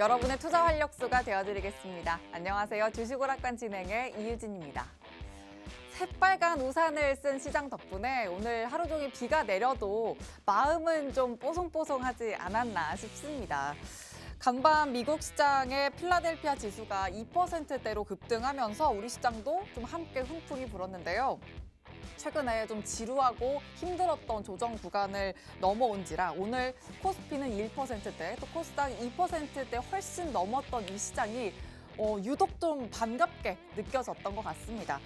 여러분의 투자 활력소가 되어드리겠습니다. 안녕하세요. 주식오락관 진행의 이유진입니다. 새빨간 우산을 쓴 시장 덕분에 오늘 하루 종일 비가 내려도 마음은 좀 뽀송뽀송하지 않았나 싶습니다. 간밤 미국 시장의 필라델피아 지수가 2%대로 급등하면서 우리 시장도 좀 함께 훈풍이 불었는데요. 최근에 좀 지루하고 힘들었던 조정 구간을 넘어온지라 오늘 코스피는 1%대, 또 코스닥 2%대 훨씬 넘었던 이 시장이 유독 좀 반갑게 느껴졌던 것 같습니다.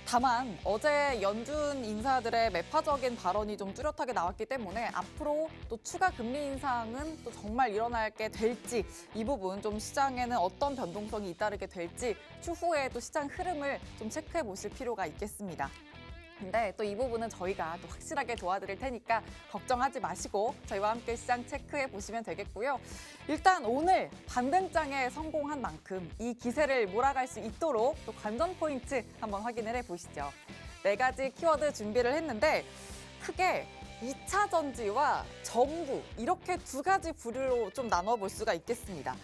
다만 어제 연준 인사들의 매파적인 발언이 좀 뚜렷하게 나왔기 때문에 앞으로 또 추가 금리 인상은 또 정말 일어날 게 될지 이 부분 좀 시장에는 어떤 변동성이 잇따르게 될지 추후에 또 시장 흐름을 좀 체크해 보실 필요가 있겠습니다. 근데 또 이 부분은 저희가 또 확실하게 도와드릴 테니까 걱정하지 마시고 저희와 함께 시장 체크해 보시면 되겠고요. 일단 오늘 반등장에 성공한 만큼 이 기세를 몰아갈 수 있도록 또 관전 포인트 한번 확인을 해보시죠. 4가지 키워드 준비를 했는데 크게 2차 전지와 정부 이렇게 2가지 부류로 좀 나눠볼 수가 있겠습니다.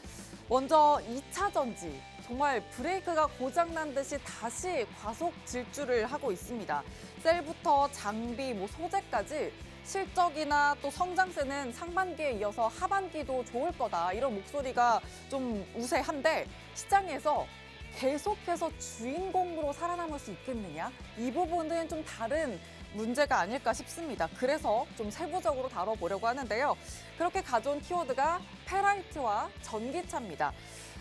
먼저 2차 전지. 정말 브레이크가 고장난 듯이 다시 과속 질주를 하고 있습니다. 셀부터 장비, 소재까지 실적이나 또 성장세는 상반기에 이어서 하반기도 좋을 거다. 이런 목소리가 좀 우세한데 시장에서 계속해서 주인공으로 살아남을 수 있겠느냐? 이 부분은 좀 다른 문제가 아닐까 싶습니다. 그래서 좀 세부적으로 다뤄보려고 하는데요. 그렇게 가져온 키워드가 페라이트와 전기차입니다.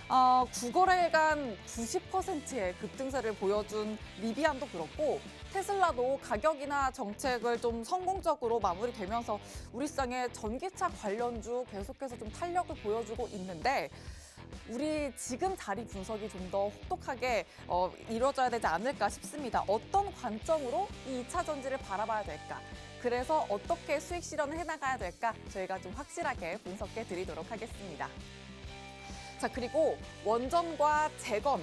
9거래일간 90%의 급등세를 보여준 리비안도 그렇고 테슬라도 가격이나 정책을 좀 성공적으로 마무리되면서 우리 시장의 전기차 관련주 계속해서 좀 탄력을 보여주고 있는데 우리 지금 자리 분석이 좀 더 혹독하게 이루어져야 되지 않을까 싶습니다. 어떤 관점으로 이 2차 전지를 바라봐야 될까? 그래서 어떻게 수익 실현을 해나가야 될까? 저희가 좀 확실하게 분석해 드리도록 하겠습니다. 자, 그리고 원전과 재건.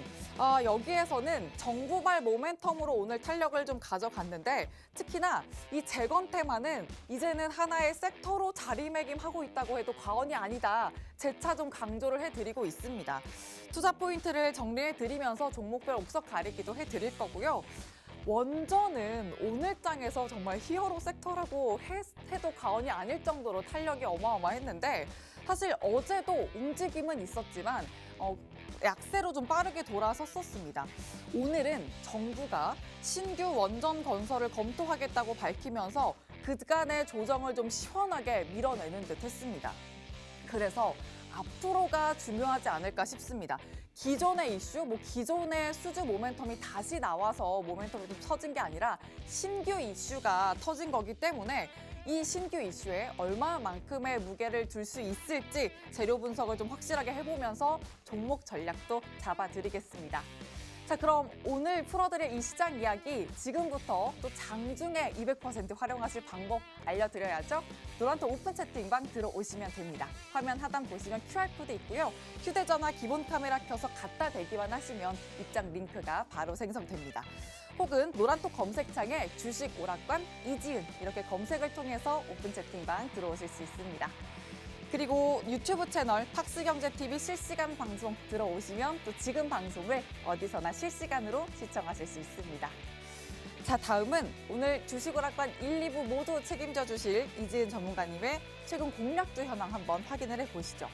여기에서는 정부발 모멘텀으로 오늘 탄력을 좀 가져갔는데 특히나 이 재건 테마는 이제는 하나의 섹터로 자리매김하고 있다고 해도 과언이 아니다. 재차 좀 강조를 해드리고 있습니다. 투자 포인트를 정리해드리면서 종목별 옥석 가리기도 해드릴 거고요. 원전은 오늘장에서 정말 히어로 섹터라고 해도 과언이 아닐 정도로 탄력이 어마어마했는데 사실 어제도 움직임은 있었지만 약세로 좀 빠르게 돌아섰었습니다. 오늘은 정부가 신규 원전 건설을 검토하겠다고 밝히면서 그간의 조정을 좀 시원하게 밀어내는 듯 했습니다. 그래서 앞으로가 중요하지 않을까 싶습니다. 기존의 이슈, 기존의 수주 모멘텀이 다시 나와서 모멘텀이 좀 터진 게 아니라 신규 이슈가 터진 거기 때문에 이 신규 이슈에 얼마만큼의 무게를 둘 수 있을지 재료 분석을 좀 확실하게 해보면서 종목 전략도 잡아드리겠습니다. 자, 그럼 오늘 풀어드릴 이 시장 이야기 지금부터 또 장중에 200% 활용하실 방법 알려드려야죠. 노란톡 오픈 채팅방 들어오시면 됩니다. 화면 하단 보시면 QR코드 있고요. 휴대전화 기본 카메라 켜서 갖다 대기만 하시면 입장 링크가 바로 생성됩니다. 혹은 노란톡 검색창에 주식 오락관 이지은 이렇게 검색을 통해서 오픈 채팅방 들어오실 수 있습니다. 그리고 유튜브 채널 팍스경제TV 실시간 방송 들어오시면 또 지금 방송을 어디서나 실시간으로 시청하실 수 있습니다. 자, 다음은 오늘 주식오락관 1, 2부 모두 책임져 주실 이지은 전문가님의 최근 공략주 현황 한번 확인을 해보시죠.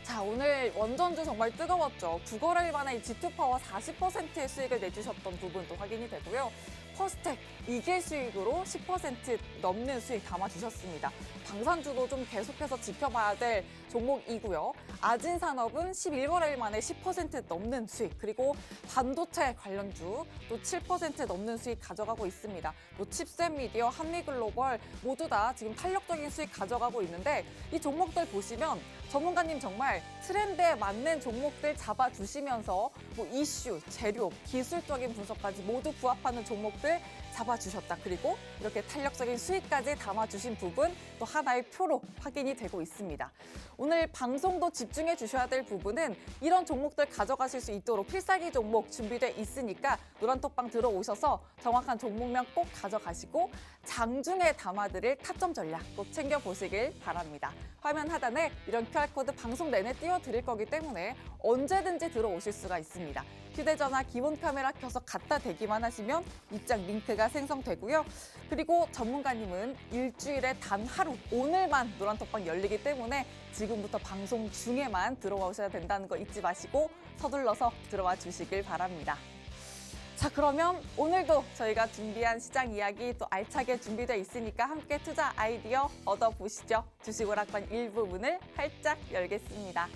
자, 오늘 원전주 정말 뜨거웠죠. 9거래일 만에 G2파워 40%의 수익을 내주셨던 부분도 확인이 되고요. 퍼스텍 이길 수익으로 10% 넘는 수익 담아주셨습니다. 방산주도 좀 계속해서 지켜봐야 될 종목이고요. 아진산업은 11거래일 만에 10% 넘는 수익, 그리고 반도체 관련주 또 7% 넘는 수익 가져가고 있습니다. 칩셋미디어, 한미글로벌 모두 다 지금 탄력적인 수익 가져가고 있는데 이 종목들 보시면 전문가님 정말 트렌드에 맞는 종목들 잡아주시면서 이슈, 재료, 기술적인 분석까지 모두 부합하는 종목들 종목들 잡아주셨다. 그리고 이렇게 탄력적인 수익까지 담아주신 부분 또 하나의 표로 확인이 되고 있습니다. 오늘 방송도 집중해 주셔야 될 부분은 이런 종목들 가져가실 수 있도록 필살기 종목 준비돼 있으니까 노란톡방 들어오셔서 정확한 종목명 꼭 가져가시고 장중에 담아드릴 타점 전략 꼭 챙겨보시길 바랍니다. 화면 하단에 이런 QR코드 방송 내내 띄워드릴 거기 때문에 언제든지 들어오실 수가 있습니다. 휴대전화 기본 카메라 켜서 갖다 대기만 하시면 입장 링크가 생성되고요. 그리고 전문가님은 일주일에 단 하루, 오늘만 노란톡방 열리기 때문에 지금부터 방송 중에만 들어오셔야 된다는 거 잊지 마시고 서둘러서 들어와 주시길 바랍니다. 자, 그러면 오늘도 저희가 준비한 시장 이야기 또 알차게 준비되어 있으니까 함께 투자 아이디어 얻어보시죠. 주식오락관 1부분을 활짝 열겠습니다.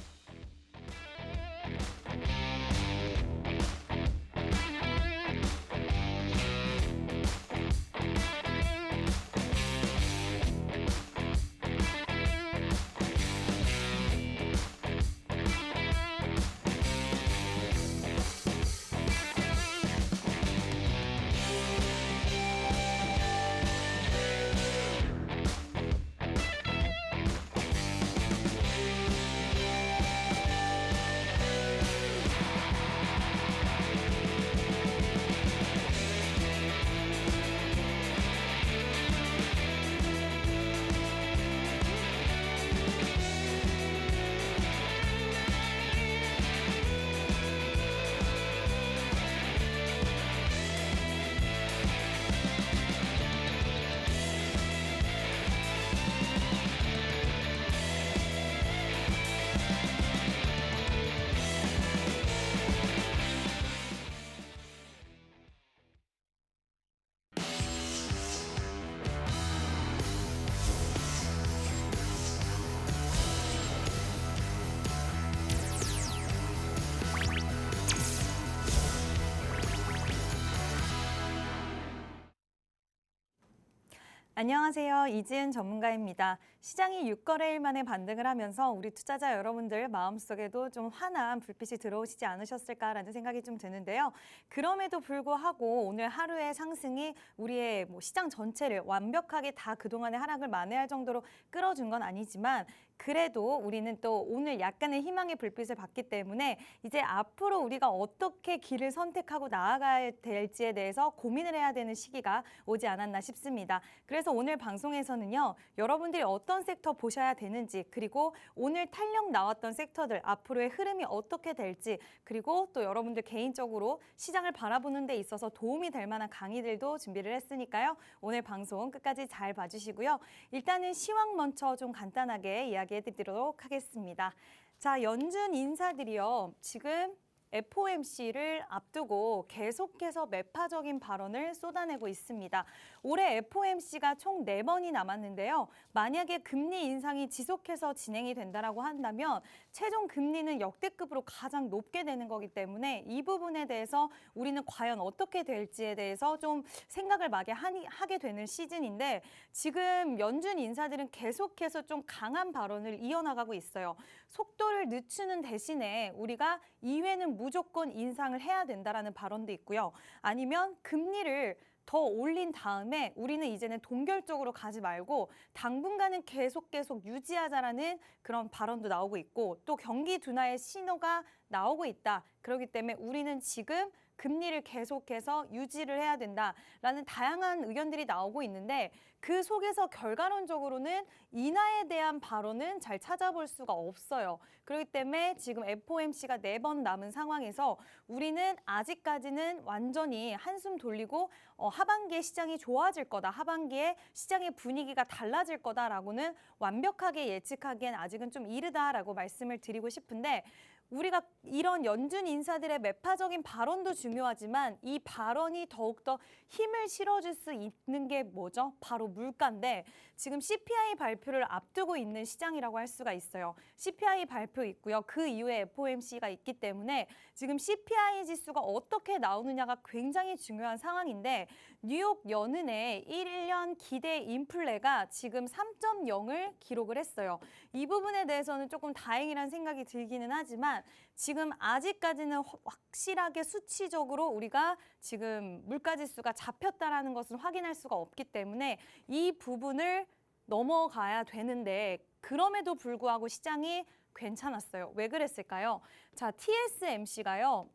안녕하세요. 이지은 전문가입니다. 시장이 6거래일 만에 반등을 하면서 우리 투자자 여러분들 마음속에도 좀 환한 불빛이 들어오시지 않으셨을까라는 생각이 좀 드는데요. 그럼에도 불구하고 오늘 하루의 상승이 우리의 시장 전체를 완벽하게 다 그동안의 하락을 만회할 정도로 끌어준 건 아니지만 그래도 우리는 또 오늘 약간의 희망의 불빛을 봤기 때문에 이제 앞으로 우리가 어떻게 길을 선택하고 나아가야 될지에 대해서 고민을 해야 되는 시기가 오지 않았나 싶습니다. 그래서 오늘 방송에서는요, 여러분들이 어떤 섹터 보셔야 되는지, 그리고 오늘 탄력 나왔던 섹터들 앞으로의 흐름이 어떻게 될지, 그리고 또 여러분들 개인적으로 시장을 바라보는 데 있어서 도움이 될 만한 강의들도 준비를 했으니까요. 오늘 방송 끝까지 잘 봐주시고요. 일단은 시황 먼저 좀 간단하게 이야기해드리도록 하겠습니다. 자, 연준 인사들이요, 지금 FOMC를 앞두고 계속해서 매파적인 발언을 쏟아내고 있습니다. 올해 FOMC가 총 4번이 남았는데요. 만약에 금리 인상이 지속해서 진행이 된다라고 한다면 최종 금리는 역대급으로 가장 높게 되는 거기 때문에 이 부분에 대해서 우리는 과연 어떻게 될지에 대해서 좀 생각을 하게 되는 시즌인데 지금 연준 인사들은 계속해서 좀 강한 발언을 이어나가고 있어요. 속도를 늦추는 대신에 우리가 이후에는 무조건 인상을 해야 된다라는 발언도 있고요. 아니면 금리를 더 올린 다음에 우리는 이제는 동결적으로 가지 말고 당분간은 계속 유지하자라는 그런 발언도 나오고 있고 또 경기 둔화의 신호가 나오고 있다. 그렇기 때문에 우리는 지금 금리를 계속해서 유지를 해야 된다라는 다양한 의견들이 나오고 있는데 그 속에서 결과론적으로는 인하에 대한 발언은 잘 찾아볼 수가 없어요. 그렇기 때문에 지금 FOMC가 4번 남은 상황에서 우리는 아직까지는 완전히 한숨 돌리고 하반기에 시장이 좋아질 거다. 하반기에 시장의 분위기가 달라질 거다라고는 완벽하게 예측하기엔 아직은 좀 이르다라고 말씀을 드리고 싶은데 우리가 이런 연준 인사들의 매파적인 발언도 중요하지만 이 발언이 더욱더 힘을 실어줄 수 있는 게 뭐죠? 바로 물가인데 지금 CPI 발표를 앞두고 있는 시장이라고 할 수가 있어요. CPI 발표 있고요. 그 이후에 FOMC가 있기 때문에 지금 CPI 지수가 어떻게 나오느냐가 굉장히 중요한 상황인데 뉴욕 연은의 1년 기대 인플레가 지금 3.0을 기록을 했어요. 이 부분에 대해서는 조금 다행이라는 생각이 들기는 하지만 지금 아직까지는 확실하게 수치적으로 우리가 지금 물가지수가 잡혔다라는 것은 확인할 수가 없기 때문에 이 부분을 넘어가야 되는데 그럼에도 불구하고 시장이 괜찮았어요. 왜 그랬을까요? 자, TSMC가요.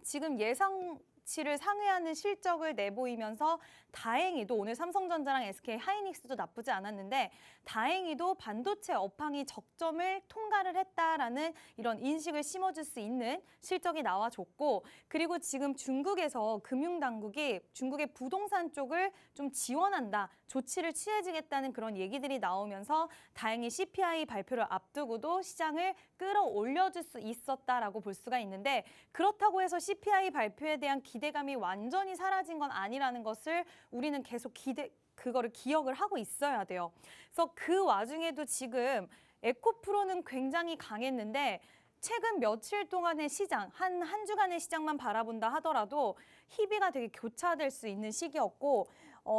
지금 예상치를 상회하는 실적을 내보이면서 다행히도 오늘 삼성전자랑 SK 하이닉스도 나쁘지 않았는데 다행히도 반도체 업황이 적점을 통과를 했다라는 이런 인식을 심어줄 수 있는 실적이 나와줬고 그리고 지금 중국에서 금융당국이 중국의 부동산 쪽을 좀 지원한다, 조치를 취해주겠다는 그런 얘기들이 나오면서 다행히 CPI 발표를 앞두고도 시장을 끌어올려줄 수 있었다라고 볼 수가 있는데 그렇다고 해서 CPI 발표에 대한 기대감이 완전히 사라진 건 아니라는 것을 우리는 계속 그거를 기억을 하고 있어야 돼요. 그래서 그 와중에도 지금 에코프로는 굉장히 강했는데 최근 며칠 동안의 시장, 한 주간의 시장만 바라본다 하더라도 희비가 되게 교차될 수 있는 시기였고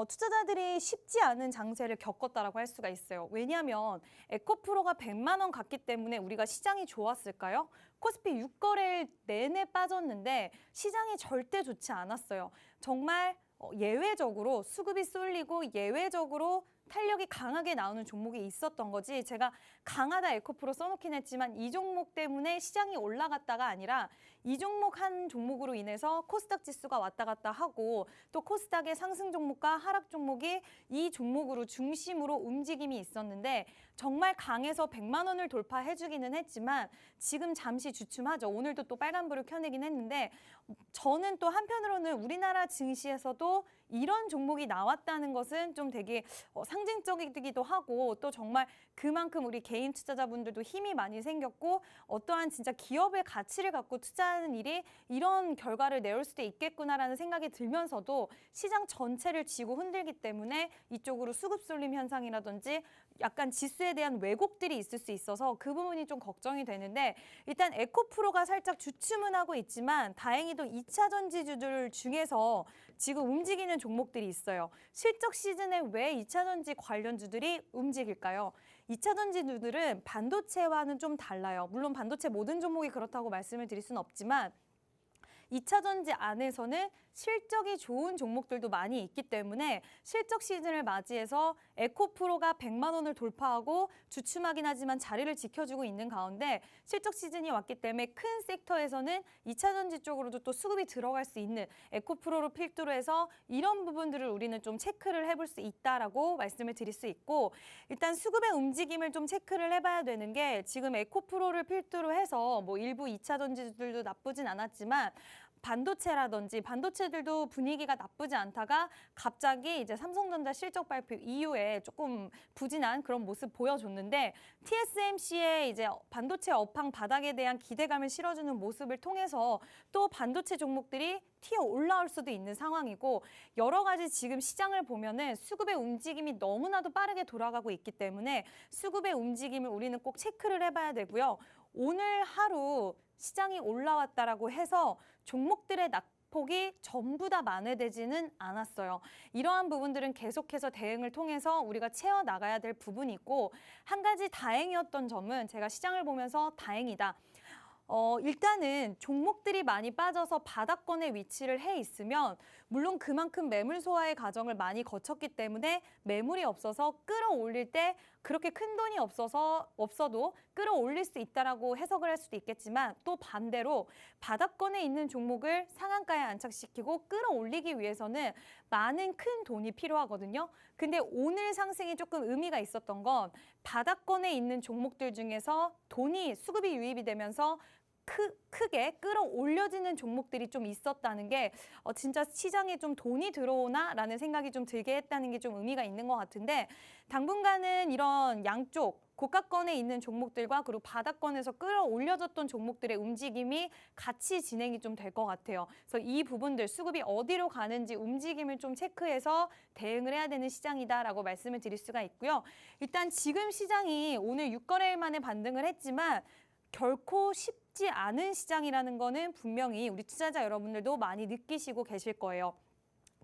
투자자들이 쉽지 않은 장세를 겪었다라고 할 수가 있어요. 왜냐하면 에코프로가 100만 원 갔기 때문에 우리가 시장이 좋았을까요? 코스피 6거래일 내내 빠졌는데 시장이 절대 좋지 않았어요. 정말 예외적으로 수급이 쏠리고 예외적으로 탄력이 강하게 나오는 종목이 있었던 거지 제가 강하다 에코프로 써놓긴 했지만 이 종목 때문에 시장이 올라갔다가 아니라 이 종목 한 종목으로 인해서 코스닥 지수가 왔다 갔다 하고 또 코스닥의 상승 종목과 하락 종목이 이 종목으로 중심으로 움직임이 있었는데 정말 강해서 100만 원을 돌파해주기는 했지만 지금 잠시 주춤하죠. 오늘도 또 빨간불을 켜내긴 했는데 저는 또 한편으로는 우리나라 증시에서도 이런 종목이 나왔다는 것은 좀 되게 상징적이기도 하고 또 정말 그만큼 우리 개인 투자자분들도 힘이 많이 생겼고 어떠한 진짜 기업의 가치를 갖고 투자하는 일이 이런 결과를 내올 수도 있겠구나라는 생각이 들면서도 시장 전체를 쥐고 흔들기 때문에 이쪽으로 수급 쏠림 현상이라든지 약간 지수에 대한 왜곡들이 있을 수 있어서 그 부분이 좀 걱정이 되는데 일단 에코프로가 살짝 주춤은 하고 있지만 다행히도 2차 전지주들 중에서 지금 움직이는 종목들이 있어요. 실적 시즌에 왜 2차 전지 관련주들이 움직일까요? 2차 전지주들은 반도체와는 좀 달라요. 물론 반도체 모든 종목이 그렇다고 말씀을 드릴 수는 없지만 2차 전지 안에서는 실적이 좋은 종목들도 많이 있기 때문에 실적 시즌을 맞이해서 에코프로가 100만 원을 돌파하고 주춤하긴 하지만 자리를 지켜주고 있는 가운데 실적 시즌이 왔기 때문에 큰 섹터에서는 2차 전지 쪽으로도 또 수급이 들어갈 수 있는 에코프로를 필두로 해서 이런 부분들을 우리는 좀 체크를 해볼 수 있다라고 말씀을 드릴 수 있고 일단 수급의 움직임을 좀 체크를 해봐야 되는 게 지금 에코프로를 필두로 해서 뭐 일부 2차 전지들도 나쁘진 않았지만 반도체라든지 반도체들도 분위기가 나쁘지 않다가 갑자기 이제 삼성전자 실적 발표 이후에 조금 부진한 그런 모습 보여줬는데 TSMC의 이제 반도체 업황 바닥에 대한 기대감을 실어주는 모습을 통해서 또 반도체 종목들이 튀어 올라올 수도 있는 상황이고 여러 가지 지금 시장을 보면은 수급의 움직임이 너무나도 빠르게 돌아가고 있기 때문에 수급의 움직임을 우리는 꼭 체크를 해봐야 되고요. 오늘 하루 시장이 올라왔다라고 해서 종목들의 낙폭이 전부 다 만회되지는 않았어요. 이러한 부분들은 계속해서 대응을 통해서 우리가 채워나가야 될 부분이고 한 가지 다행이었던 점은 제가 시장을 보면서 다행이다. 일단은 종목들이 많이 빠져서 바닥권에 위치를 해 있으면 물론 그만큼 매물 소화의 과정을 많이 거쳤기 때문에 매물이 없어서 끌어올릴 때 그렇게 큰 돈이 없어도 끌어올릴 수 있다라고 해석을 할 수도 있겠지만 또 반대로 바닥권에 있는 종목을 상한가에 안착시키고 끌어올리기 위해서는 많은 큰 돈이 필요하거든요. 근데 오늘 상승이 조금 의미가 있었던 건 바닥권에 있는 종목들 중에서 돈이 수급이 유입이 되면서 크게 끌어올려지는 종목들이 좀 있었다는 게 진짜 시장에 좀 돈이 들어오나라는 생각이 좀 들게 했다는 게 좀 의미가 있는 것 같은데 당분간은 이런 양쪽 고가권에 있는 종목들과 그리고 바닥권에서 끌어올려졌던 종목들의 움직임이 같이 진행이 좀 될 것 같아요. 그래서 이 부분들 수급이 어디로 가는지 움직임을 좀 체크해서 대응을 해야 되는 시장이다라고 말씀을 드릴 수가 있고요. 일단 지금 시장이 오늘 6거래일 만에 반등을 했지만 결코 쉽지 않은 시장이라는 거는 분명히 우리 투자자 여러분들도 많이 느끼시고 계실 거예요.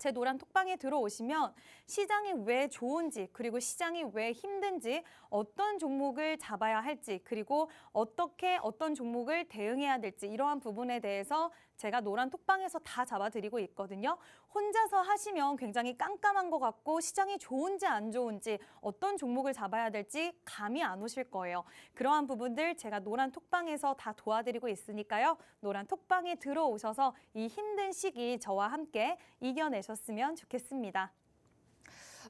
제 노란 톡방에 들어오시면 시장이 왜 좋은지, 그리고 시장이 왜 힘든지, 어떤 종목을 잡아야 할지, 그리고 어떻게 어떤 종목을 대응해야 될지, 이러한 부분에 대해서 제가 노란 톡방에서 다 잡아드리고 있거든요. 혼자서 하시면 굉장히 깜깜한 것 같고 시장이 좋은지 안 좋은지, 어떤 종목을 잡아야 될지 감이 안 오실 거예요. 그러한 부분들 제가 노란 톡방에서 다 도와드리고 있으니까요. 노란 톡방에 들어오셔서 이 힘든 시기 저와 함께 이겨내셨으면 좋겠습니다.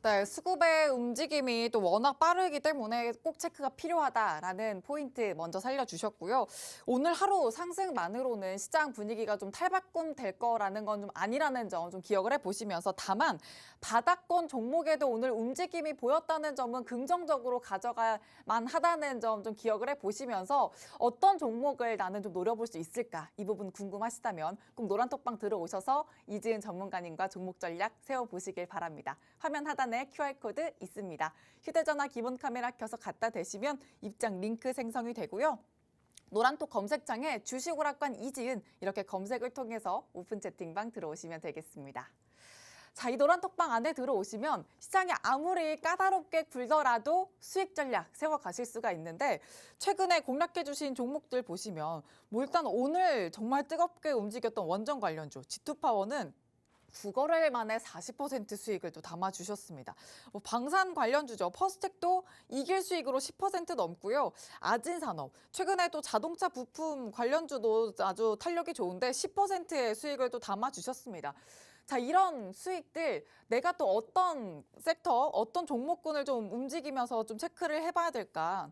네, 수급의 움직임이 또 워낙 빠르기 때문에 꼭 체크가 필요하다라는 포인트 먼저 살려주셨고요. 오늘 하루 상승만으로는 시장 분위기가 좀 탈바꿈 될 거라는 건 좀 아니라는 점 좀 기억을 해보시면서, 다만 바닥권 종목에도 오늘 움직임이 보였다는 점은 긍정적으로 가져갈 만하다는 점 좀 기억을 해보시면서, 어떤 종목을 나는 좀 노려볼 수 있을까, 이 부분 궁금하시다면 꼭 노란톡방 들어오셔서 이지은 전문가님과 종목 전략 세워보시길 바랍니다. 화면 하단에 QR코드 있습니다. 휴대전화 기본 카메라 켜서 갖다 대시면 입장 링크 생성이 되고요. 노란톡 검색창에 주식오락관 이지은 이렇게 검색을 통해서 오픈 채팅방 들어오시면 되겠습니다. 자, 이 노란톡방 안에 들어오시면 시장이 아무리 까다롭게 굴더라도 수익 전략 세워가실 수가 있는데, 최근에 공략해 주신 종목들 보시면 일단 오늘 정말 뜨겁게 움직였던 원전 관련주 G2파워는 9거래일 만에 40% 수익을 또 담아주셨습니다. 방산 관련주죠. 퍼스텍도 이길 수익으로 10% 넘고요. 아진산업, 최근에 또 자동차 부품 관련주도 아주 탄력이 좋은데 10%의 수익을 또 담아주셨습니다. 자, 이런 수익들 내가 또 어떤 섹터, 어떤 종목군을 좀 움직이면서 좀 체크를 해봐야 될까?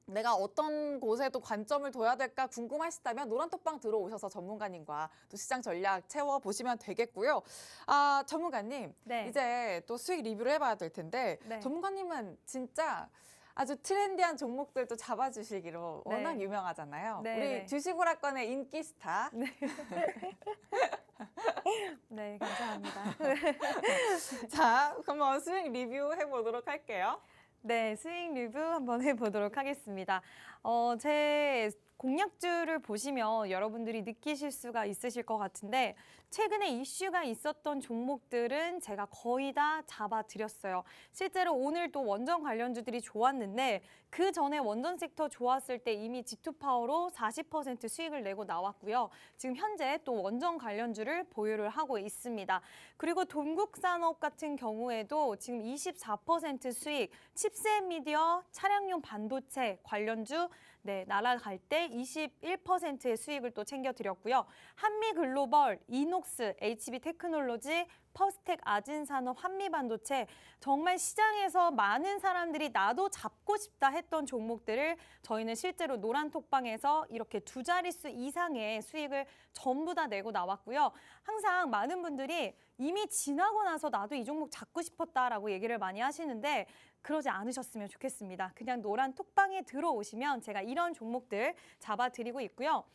내가 어떤 곳에도 관점을 둬야 될까 궁금하시다면 노란톡방 들어오셔서 전문가님과 또 시장 전략 채워보시면 되겠고요. 아, 전문가님, 네. 이제 또 수익 리뷰를 해봐야 될 텐데, 네. 전문가님은 진짜 아주 트렌디한 종목들도 잡아주시기로 워낙 네. 유명하잖아요. 네, 우리 네. 주식오락관의 인기 스타. 네, 감사합니다. 자, 그럼 수익 리뷰 해보도록 할게요. 네, 수익 리뷰 한번 해보도록 하겠습니다. 제 공략주를 보시면 여러분들이 느끼실 수가 있으실 것 같은데, 최근에 이슈가 있었던 종목들은 제가 거의 다 잡아드렸어요. 실제로 오늘도 원전 관련주들이 좋았는데, 그 전에 원전 섹터 좋았을 때 이미 G2파워로 40% 수익을 내고 나왔고요. 지금 현재 또 원전 관련주를 보유를 하고 있습니다. 그리고 동국산업 같은 경우에도 지금 24% 수익, 칩셋 미디어, 차량용 반도체 관련주 날아갈 때 21%의 수익을 또 챙겨드렸고요. 한미글로벌, 이녹스, HB테크놀로지, 퍼스텍, 아진산업, 한미반도체, 정말 시장에서 많은 사람들이 나도 잡고 싶다 했던 종목들을 저희는 실제로 노란톡방에서 이렇게 두 자릿수 이상의 수익을 전부 다 내고 나왔고요. 항상 많은 분들이 이미 지나고 나서 나도 이 종목 잡고 싶었다라고 얘기를 많이 하시는데, 그러지 않으셨으면 좋겠습니다. 그냥 노란 톡방에 들어오시면 제가 이런 종목들 잡아드리고 있고요.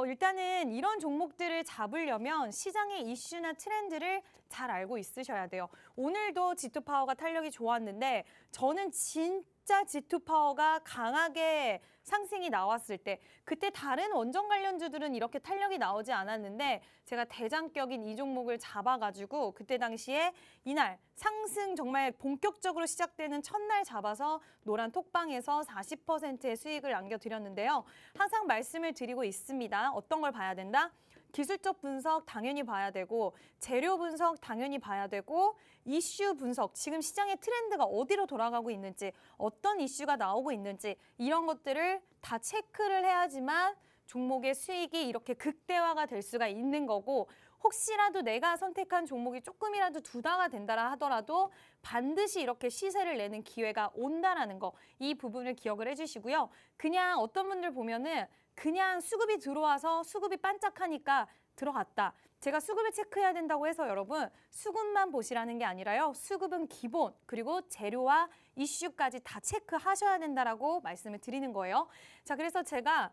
일단은 이런 종목들을 잡으려면 시장의 이슈나 트렌드를 잘 알고 있으셔야 돼요. 오늘도 G2파워가 탄력이 좋았는데, 저는 진짜 G2파워가 강하게 상승이 나왔을 때, 그때 다른 원전 관련주들은 이렇게 탄력이 나오지 않았는데 제가 대장격인 이 종목을 잡아가지고 그때 당시에 이날 상승 정말 본격적으로 시작되는 첫날 잡아서 노란 톡방에서 40%의 수익을 남겨드렸는데요. 항상 말씀을 드리고 있습니다. 어떤 걸 봐야 된다? 기술적 분석 당연히 봐야 되고, 재료 분석 당연히 봐야 되고, 이슈 분석, 지금 시장의 트렌드가 어디로 돌아가고 있는지, 어떤 이슈가 나오고 있는지, 이런 것들을 다 체크를 해야지만 종목의 수익이 이렇게 극대화가 될 수가 있는 거고, 혹시라도 내가 선택한 종목이 조금이라도 두다가 된다라 하더라도 반드시 이렇게 시세를 내는 기회가 온다라는 거, 이 부분을 기억을 해주시고요. 그냥 어떤 분들 보면은 그냥 수급이 들어와서 수급이 반짝하니까 들어갔다. 제가 수급을 체크해야 된다고 해서 여러분 수급만 보시라는 게 아니라요. 수급은 기본, 그리고 재료와 이슈까지 다 체크하셔야 된다라고 말씀을 드리는 거예요. 자, 그래서 제가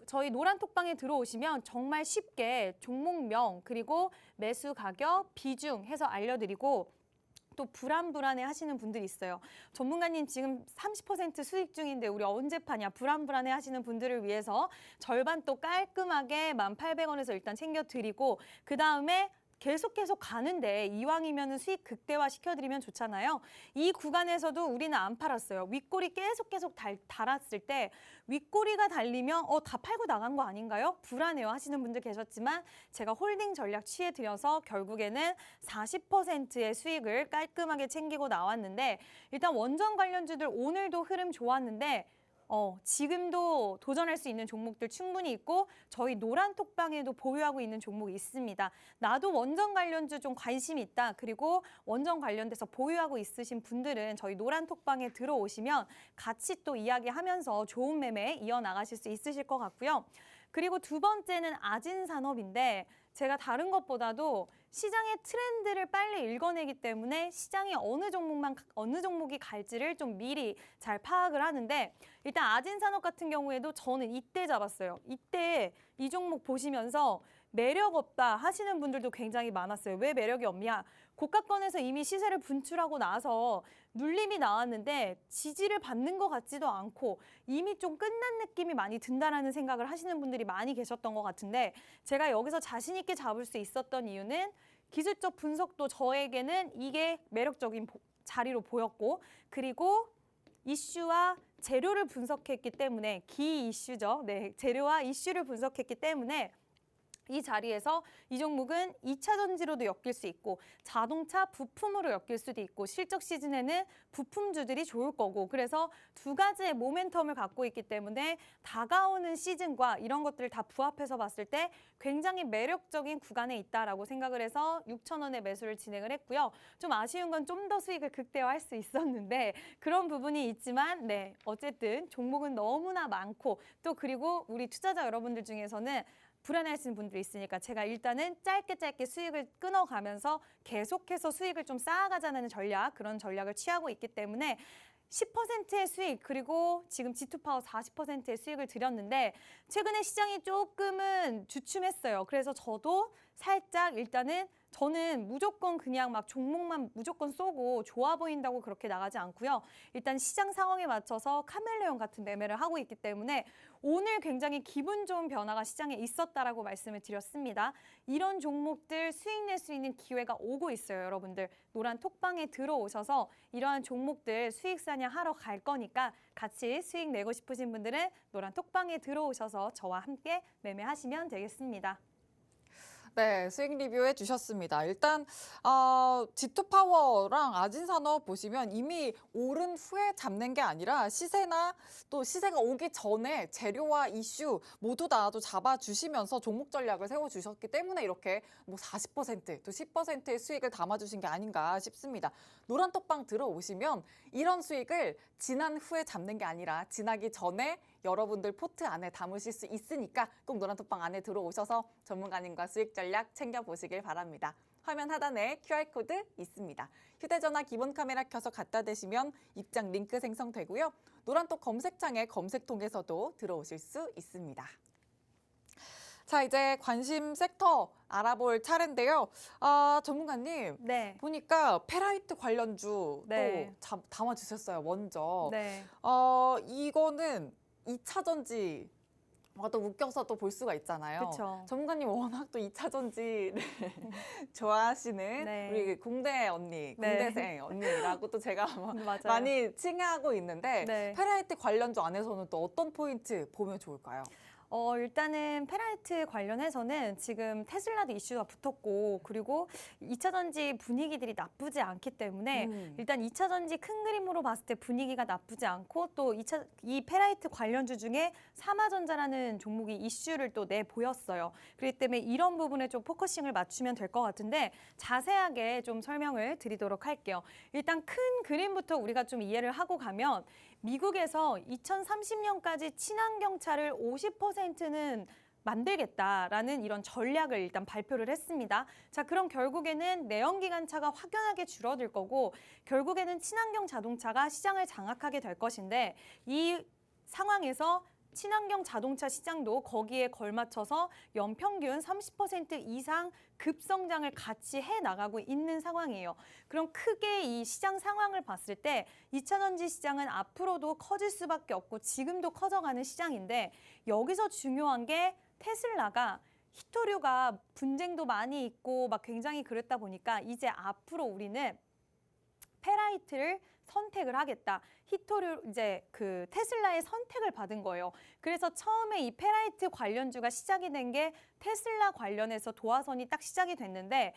저희 노란톡방에 들어오시면 정말 쉽게 종목명, 그리고 매수 가격, 비중 해서 알려드리고, 또 불안불안해 하시는 분들이 있어요. 전문가님 지금 30% 수익 중인데 우리 언제 파냐, 불안불안해 하시는 분들을 위해서 절반 또 깔끔하게 1,800원에서 일단 챙겨드리고, 그 다음에 계속 가는데 이왕이면 수익 극대화 시켜드리면 좋잖아요. 이 구간에서도 우리는 안 팔았어요. 윗꼬리 계속 달았을 때 윗꼬리가 달리면 다 팔고 나간 거 아닌가요? 불안해요 하시는 분들 계셨지만 제가 홀딩 전략 취해드려서 결국에는 40%의 수익을 깔끔하게 챙기고 나왔는데 일단 원전 관련주들 오늘도 흐름 좋았는데 지금도 도전할 수 있는 종목들 충분히 있고 저희 노란 톡방에도 보유하고 있는 종목이 있습니다. 나도 원전 관련주 좀 관심이 있다. 그리고 원전 관련돼서 보유하고 있으신 분들은 저희 노란 톡방에 들어오시면 같이 또 이야기하면서 좋은 매매 이어나가실 수 있으실 것 같고요. 그리고 두 번째는 아진산업인데 제가 다른 것보다도 시장의 트렌드를 빨리 읽어내기 때문에 시장이 어느 종목이 갈지를 좀 미리 잘 파악을 하는데 일단 아진산업 같은 경우에도 저는 이때 잡았어요. 이때 이 종목 보시면서 매력 없다 하시는 분들도 굉장히 많았어요. 왜 매력이 없냐? 고가권에서 이미 시세를 분출하고 나서 눌림이 나왔는데 지지를 받는 것 같지도 않고 이미 좀 끝난 느낌이 많이 든다라는 생각을 하시는 분들이 많이 계셨던 것 같은데 제가 여기서 자신 있게 잡을 수 있었던 이유는 기술적 분석도 저에게는 이게 매력적인 자리로 보였고 그리고 이슈와 재료를 분석했기 때문에 기 이슈죠. 네, 재료와 이슈를 분석했기 때문에 이 자리에서 이 종목은 2차 전지로도 엮일 수 있고 자동차 부품으로 엮일 수도 있고 실적 시즌에는 부품주들이 좋을 거고 그래서 두 가지의 모멘텀을 갖고 있기 때문에 다가오는 시즌과 이런 것들을 다 부합해서 봤을 때 굉장히 매력적인 구간에 있다라고 생각을 해서 6,000원에 매수를 진행을 했고요. 좀 아쉬운 건 좀 더 수익을 극대화할 수 있었는데 그런 부분이 있지만 네, 어쨌든 종목은 너무나 많고 또 그리고 우리 투자자 여러분들 중에서는 불안해하시는 분들이 있으니까 제가 일단은 짧게 수익을 끊어가면서 계속해서 수익을 좀 쌓아가자는 그런 전략을 취하고 있기 때문에 10%의 수익 그리고 지금 G2파워 40%의 수익을 드렸는데 최근에 시장이 조금은 주춤했어요. 그래서 저도 살짝 일단은 저는 무조건 그냥 막 종목만 무조건 쏘고 좋아 보인다고 그렇게 나가지 않고요. 일단 시장 상황에 맞춰서 카멜레온 같은 매매를 하고 있기 때문에 오늘 굉장히 기분 좋은 변화가 시장에 있었다라고 말씀을 드렸습니다. 이런 종목들 수익 낼 수 있는 기회가 오고 있어요, 여러분들. 노란 톡방에 들어오셔서 이러한 종목들 수익 사냥하러 갈 거니까 같이 수익 내고 싶으신 분들은 노란 톡방에 들어오셔서 저와 함께 매매하시면 되겠습니다. 네, 수익 리뷰해 주셨습니다. 일단 G2파워랑 아진산업 보시면 이미 오른 후에 잡는 게 아니라 시세나 또 시세가 오기 전에 재료와 이슈 모두 다 또 잡아주시면서 종목 전략을 세워주셨기 때문에 이렇게 뭐 40%, 또 10%의 수익을 담아주신 게 아닌가 싶습니다. 노란톡방 들어오시면 이런 수익을 지난 후에 잡는 게 아니라 지나기 전에 여러분들 포트 안에 담으실 수 있으니까 꼭 노란톡방 안에 들어오셔서 전문가님과 수익 전략 챙겨보시길 바랍니다. 화면 하단에 QR코드 있습니다. 휴대전화 기본 카메라 켜서 갖다 대시면 입장 링크 생성되고요. 노란톡 검색창에 검색통에서도 들어오실 수 있습니다. 자, 이제 관심 섹터 알아볼 차례인데요. 전문가님, 네. 보니까 페라이트 관련주 네. 또 담아주셨어요, 먼저. 네. 이거는 2차 전지 또 웃겨서 또 볼 수가 있잖아요. 그쵸. 전문가님 워낙 또 2차 전지를 좋아하시는 네. 우리 공대 언니, 네. 공대생 언니라고 또 제가 맞아요. 많이 칭하고 있는데 네. 페라이트 관련주 안에서는 또 어떤 포인트 보면 좋을까요? 일단은 페라이트 관련해서는 지금 테슬라도 이슈가 붙었고 그리고 2차 전지 분위기들이 나쁘지 않기 때문에 일단 2차 전지 큰 그림으로 봤을 때 분위기가 나쁘지 않고 또 이 페라이트 관련주 중에 삼화전자라는 종목이 이슈를 또 내보였어요. 그렇기 때문에 이런 부분에 좀 포커싱을 맞추면 될 것 같은데 자세하게 좀 설명을 드리도록 할게요. 일단 큰 그림부터 우리가 좀 이해를 하고 가면 미국에서 2030년까지 친환경차를 50%는 만들겠다라는 이런 전략을 일단 발표를 했습니다. 자, 그럼 결국에는 내연기관차가 확연하게 줄어들 거고 결국에는 친환경 자동차가 시장을 장악하게 될 것인데 이 상황에서 친환경 자동차 시장도 거기에 걸맞춰서 연평균 30% 이상 급성장을 같이 해나가고 있는 상황이에요. 그럼 크게 이 시장 상황을 봤을 때 2차 전지 시장은 앞으로도 커질 수밖에 없고 지금도 커져가는 시장인데 여기서 중요한 게 테슬라가 히토류가 분쟁도 많이 있고 막 굉장히 그랬다 보니까 이제 앞으로 우리는 페라이트를 선택을 하겠다. 히토류 이제 그 테슬라의 선택을 받은 거예요. 그래서 처음에 이 페라이트 관련주가 시작이 된 게 테슬라 관련해서 도화선이 딱 시작이 됐는데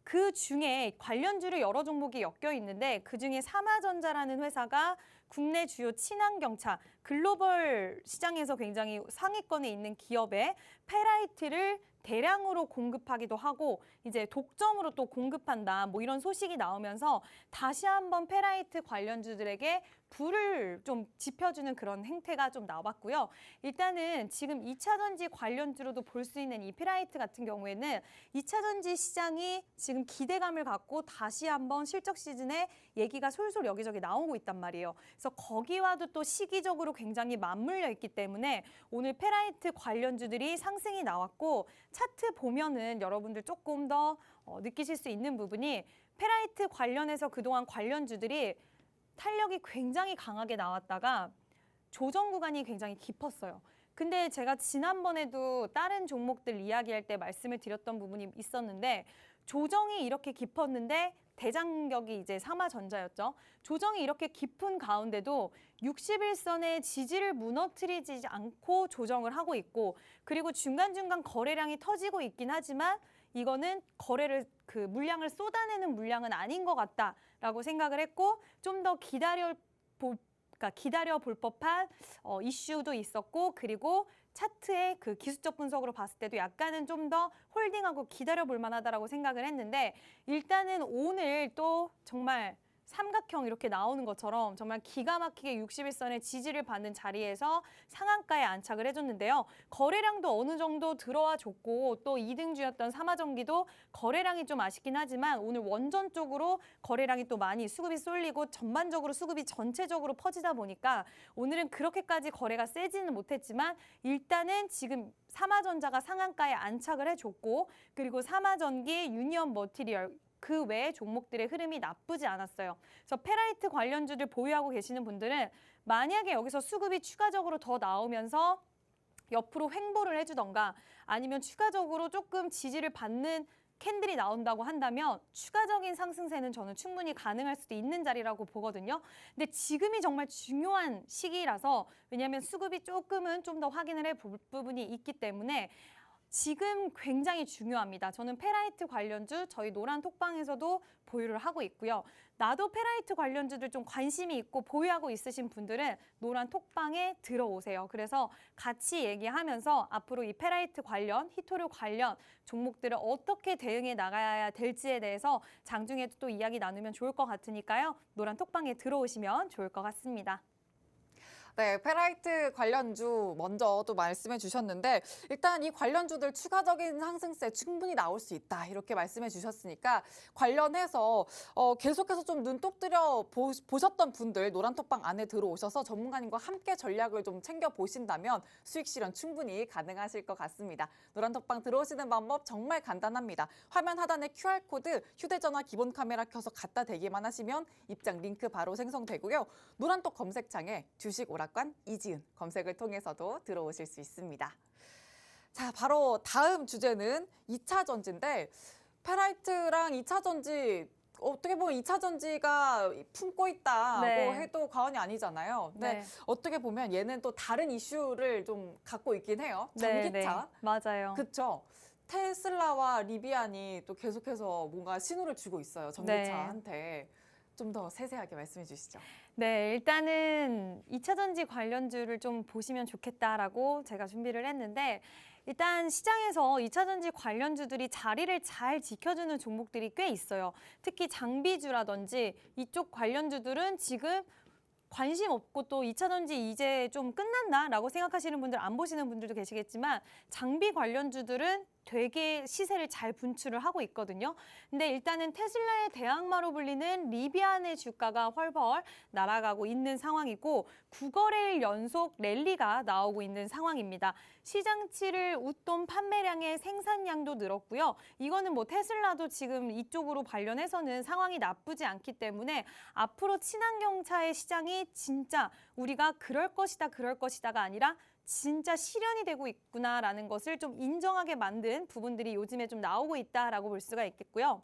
그 중에 관련주를 여러 종목이 엮여 있는데 그 중에 삼화전자라는 회사가 국내 주요 친환경차 글로벌 시장에서 굉장히 상위권에 있는 기업에 페라이트를 대량으로 공급하기도 하고 이제 독점으로 또 공급한다 뭐 이런 소식이 나오면서 다시 한번 페라이트 관련주들에게 불을 좀 지펴주는 그런 행태가 좀 나왔고요. 일단은 지금 2차 전지 관련주로도 볼 수 있는 이 페라이트 같은 경우에는 2차 전지 시장이 지금 기대감을 갖고 다시 한번 실적 시즌에 얘기가 솔솔 여기저기 나오고 있단 말이에요. 그래서 거기와도 또 시기적으로 굉장히 맞물려 있기 때문에 오늘 페라이트 관련주들이 상승이 나왔고 차트 보면은 여러분들 조금 더 느끼실 수 있는 부분이 페라이트 관련해서 그동안 관련주들이 탄력이 굉장히 강하게 나왔다가 조정 구간이 굉장히 깊었어요. 근데 제가 지난번에도 다른 종목들 이야기할 때 말씀을 드렸던 부분이 있었는데 조정이 이렇게 깊었는데 대장격이 이제 삼화전자였죠. 조정이 이렇게 깊은 가운데도 61선의 지지를 무너뜨리지 않고 조정을 하고 있고 그리고 중간중간 거래량이 터지고 있긴 하지만 이거는 거래를 그 물량을 쏟아내는 물량은 아닌 것 같다라고 생각을 했고 좀 더 기다려 볼 법한 이슈도 있었고 그리고 차트의 그 기술적 분석으로 봤을 때도 약간은 좀 더 홀딩하고 기다려 볼 만하다라고 생각을 했는데 일단은 오늘 또 정말 삼각형 이렇게 나오는 것처럼 정말 기가 막히게 61선의 지지를 받는 자리에서 상한가에 안착을 해줬는데요. 거래량도 어느 정도 들어와 줬고 또 2등주였던 삼화전기도 거래량이 좀 아쉽긴 하지만 오늘 원전 쪽으로 거래량이 또 많이 수급이 쏠리고 전반적으로 수급이 전체적으로 퍼지다 보니까 오늘은 그렇게까지 거래가 세지는 못했지만 일단은 지금 삼화전자가 상한가에 안착을 해줬고 그리고 삼화전기, 유니온 머티리얼 그 외의 종목들의 흐름이 나쁘지 않았어요. 그래서 페라이트 관련주들 보유하고 계시는 분들은 만약에 여기서 수급이 추가적으로 더 나오면서 옆으로 횡보를 해주던가 아니면 추가적으로 조금 지지를 받는 캔들이 나온다고 한다면 추가적인 상승세는 저는 충분히 가능할 수도 있는 자리라고 보거든요. 근데 지금이 정말 중요한 시기라서 왜냐하면 수급이 조금은 좀 더 확인을 해볼 부분이 있기 때문에 지금 굉장히 중요합니다. 저는 페라이트 관련주 저희 노란 톡방에서도 보유를 하고 있고요. 나도 페라이트 관련주들 좀 관심이 있고 보유하고 있으신 분들은 노란 톡방에 들어오세요. 그래서 같이 얘기하면서 앞으로 이 페라이트 관련, 히토류 관련 종목들을 어떻게 대응해 나가야 될지에 대해서 장중에도 또 이야기 나누면 좋을 것 같으니까요. 노란 톡방에 들어오시면 좋을 것 같습니다. 네, 페라이트 관련주 먼저 또 말씀해 주셨는데 일단 이 관련주들 추가적인 상승세 충분히 나올 수 있다 이렇게 말씀해 주셨으니까 관련해서 계속해서 좀 눈독 들여 보셨던 분들 노란톡방 안에 들어오셔서 전문가님과 함께 전략을 좀 챙겨 보신다면 수익 실현 충분히 가능하실 것 같습니다. 노란톡방 들어오시는 방법 정말 간단합니다. 화면 하단에 QR코드 휴대전화 기본 카메라 켜서 갖다 대기만 하시면 입장 링크 바로 생성되고요. 노란톡 검색창에 주식 오락관 이지은 검색을 통해서도 들어오실 수 있습니다. 자, 바로 다음 주제는 2차 전지인데 페라이트랑 2차 전지 어떻게 보면 2차 전지가 품고 있다고 해도 과언이 아니잖아요. 근데 어떻게 보면 얘는 또 다른 이슈를 좀 갖고 있긴 해요. 전기차. 맞아요. 그렇죠. 테슬라와 리비안이 또 계속해서 뭔가 신호를 주고 있어요. 전기차한테. 좀 더 세세하게 말씀해 주시죠. 네, 일단은 2차 전지 관련주를 좀 보시면 좋겠다라고 제가 준비를 했는데 일단 시장에서 2차 전지 관련주들이 자리를 잘 지켜주는 종목들이 꽤 있어요. 특히 장비주라든지 이쪽 관련주들은 지금 관심 없고 또 2차 전지 이제 좀 끝났나라고 생각하시는 분들 안 보시는 분들도 계시겠지만 장비 관련주들은 되게 시세를 잘 분출을 하고 있거든요. 근데 일단은 테슬라의 대항마로 불리는 리비안의 주가가 훨훨 날아가고 있는 상황이고 9거래일 연속 랠리가 나오고 있는 상황입니다. 시장치를 웃돈 판매량의 생산량도 늘었고요. 이거는 뭐 테슬라도 지금 이쪽으로 관련해서는 상황이 나쁘지 않기 때문에 앞으로 친환경차의 시장이 진짜 우리가 그럴 것이다가 아니라 진짜 실현이 되고 있구나라는 것을 좀 인정하게 만든 같은 부분들이 요즘에 좀 나오고 있다라고 볼 수가 있겠고요.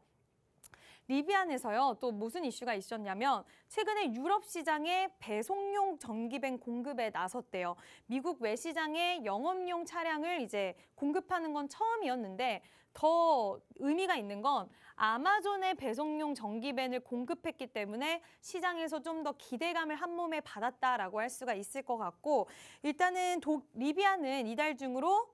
리비안에서요, 또 무슨 이슈가 있었냐면 최근에 유럽 시장에 배송용 전기벤 공급에 나섰대요. 미국 외시장에 영업용 차량을 이제 공급하는 건 처음이었는데 더 의미가 있는 건 아마존의 배송용 전기벤을 공급했기 때문에 시장에서 좀 더 기대감을 한 몸에 받았다라고 할 수가 있을 것 같고, 일단은 리비안은 이달 중으로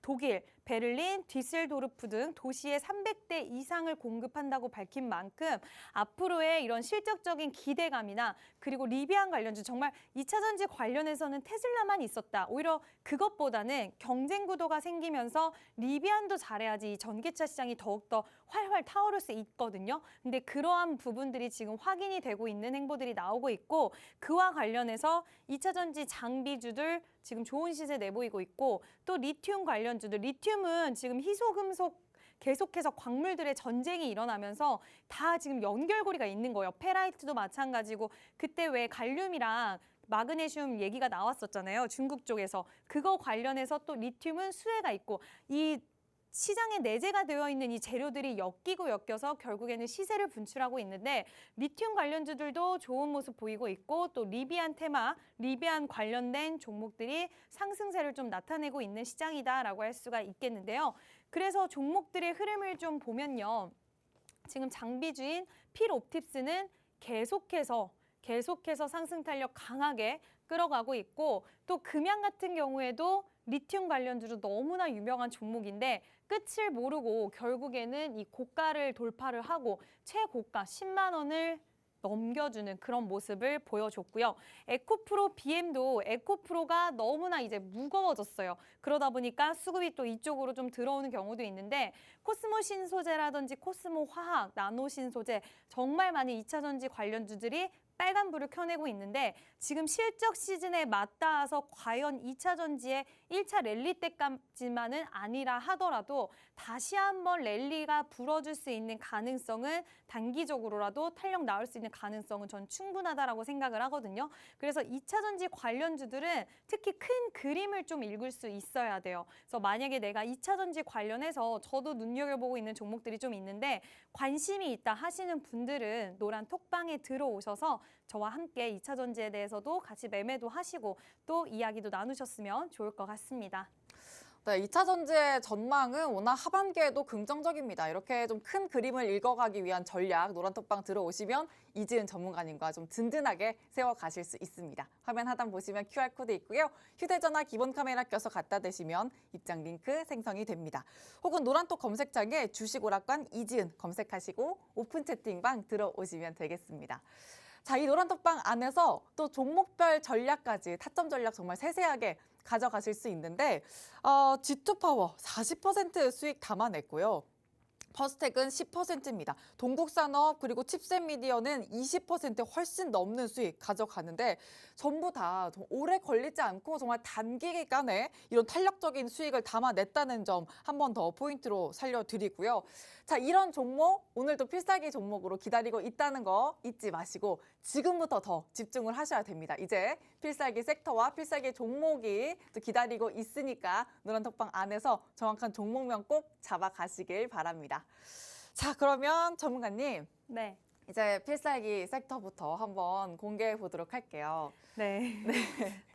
독일, 베를린, 디셀도르프 등 도시에 300대 이상을 공급한다고 밝힌 만큼 앞으로의 이런 실적적인 기대감이나 그리고 리비안 관련주 정말 2차 전지 관련해서는 테슬라만 있었다. 오히려 그것보다는 경쟁 구도가 생기면서 리비안도 잘해야지 이 전기차 시장이 더욱더 활활 타오를 수 있거든요. 근데 그러한 부분들이 지금 확인이 되고 있는 행보들이 나오고 있고, 그와 관련해서 2차 전지 장비주들 지금 좋은 시세 내보이고 있고, 또 리튬 관련주들, 리튬은 지금 희소금속 계속해서 광물들의 전쟁이 일어나면서 다 지금 연결고리가 있는 거예요. 페라이트도 마찬가지고, 그때 왜 갈륨이랑 마그네슘 얘기가 나왔었잖아요. 중국 쪽에서. 그거 관련해서 또 리튬은 수혜가 있고, 이 시장에 내재가 되어 있는 이 재료들이 엮여서 결국에는 시세를 분출하고 있는데, 리튬 관련주들도 좋은 모습 보이고 있고, 또 리비안 테마, 리비안 관련된 종목들이 상승세를 좀 나타내고 있는 시장이다라고 할 수가 있겠는데요. 그래서 종목들의 흐름을 좀 보면요, 지금 장비주인 필옵팁스는 계속해서 상승 탄력 강하게 끌어가고 있고, 또 금양 같은 경우에도 리튬 관련주로 너무나 유명한 종목인데 끝을 모르고 결국에는 이 고가를 돌파를 하고 최고가 10만 원을 넘겨주는 그런 모습을 보여줬고요. 에코프로 BM도 에코프로가 너무나 이제 무거워졌어요. 그러다 보니까 수급이 또 이쪽으로 좀 들어오는 경우도 있는데, 코스모 신소재라든지 코스모 화학, 나노 신소재 정말 많은 2차 전지 관련주들이 빨간불을 켜내고 있는데, 지금 실적 시즌에 맞닿아서 과연 2차 전지의 1차 랠리 때까지만은 아니라 하더라도 다시 한번 랠리가 불어줄 수 있는 가능성은, 단기적으로라도 탄력 나올 수 있는 가능성은 전 충분하다라고 생각을 하거든요. 그래서 2차 전지 관련주들은 특히 큰 그림을 좀 읽을 수 있어야 돼요. 그래서 만약에 내가 2차 전지 관련해서 저도 눈여겨보고 있는 종목들이 좀 있는데 관심이 있다 하시는 분들은 노란 톡방에 들어오셔서 저와 함께 2차 전지에 대해서도 같이 매매도 하시고 또 이야기도 나누셨으면 좋을 것 같습니다. 네, 2차 전지의 전망은 워낙 하반기에도 긍정적입니다. 이렇게 좀 큰 그림을 읽어가기 위한 전략, 노란톡방 들어오시면 이지은 전문가님과 좀 든든하게 세워가실 수 있습니다. 화면 하단 보시면 QR코드 있고요. 휴대전화 기본 카메라 껴서 갖다 대시면 입장 링크 생성이 됩니다. 혹은 노란톡 검색창에 주식오락관 이지은 검색하시고 오픈 채팅방 들어오시면 되겠습니다. 자, 이 노란톡방 안에서 또 종목별 전략까지 타점 전략 정말 세세하게 가져가실 수 있는데 G2파워 40% 수익 담아냈고요. 퍼스텍은 10%입니다. 동국산업 그리고 칩셋미디어는 20% 훨씬 넘는 수익 가져가는데 전부 다 오래 걸리지 않고 정말 단기간에 이런 탄력적인 수익을 담아냈다는 점 한 번 더 포인트로 살려드리고요. 자, 이런 종목 오늘도 필살기 종목으로 기다리고 있다는 거 잊지 마시고 지금부터 더 집중을 하셔야 됩니다. 이제 필살기 섹터와 필살기 종목이 또 기다리고 있으니까 노란톡방 안에서 정확한 종목명 꼭 잡아가시길 바랍니다. 자, 그러면 전문가님. 네. 이제 필살기 섹터부터 한번 공개해 보도록 할게요. 네.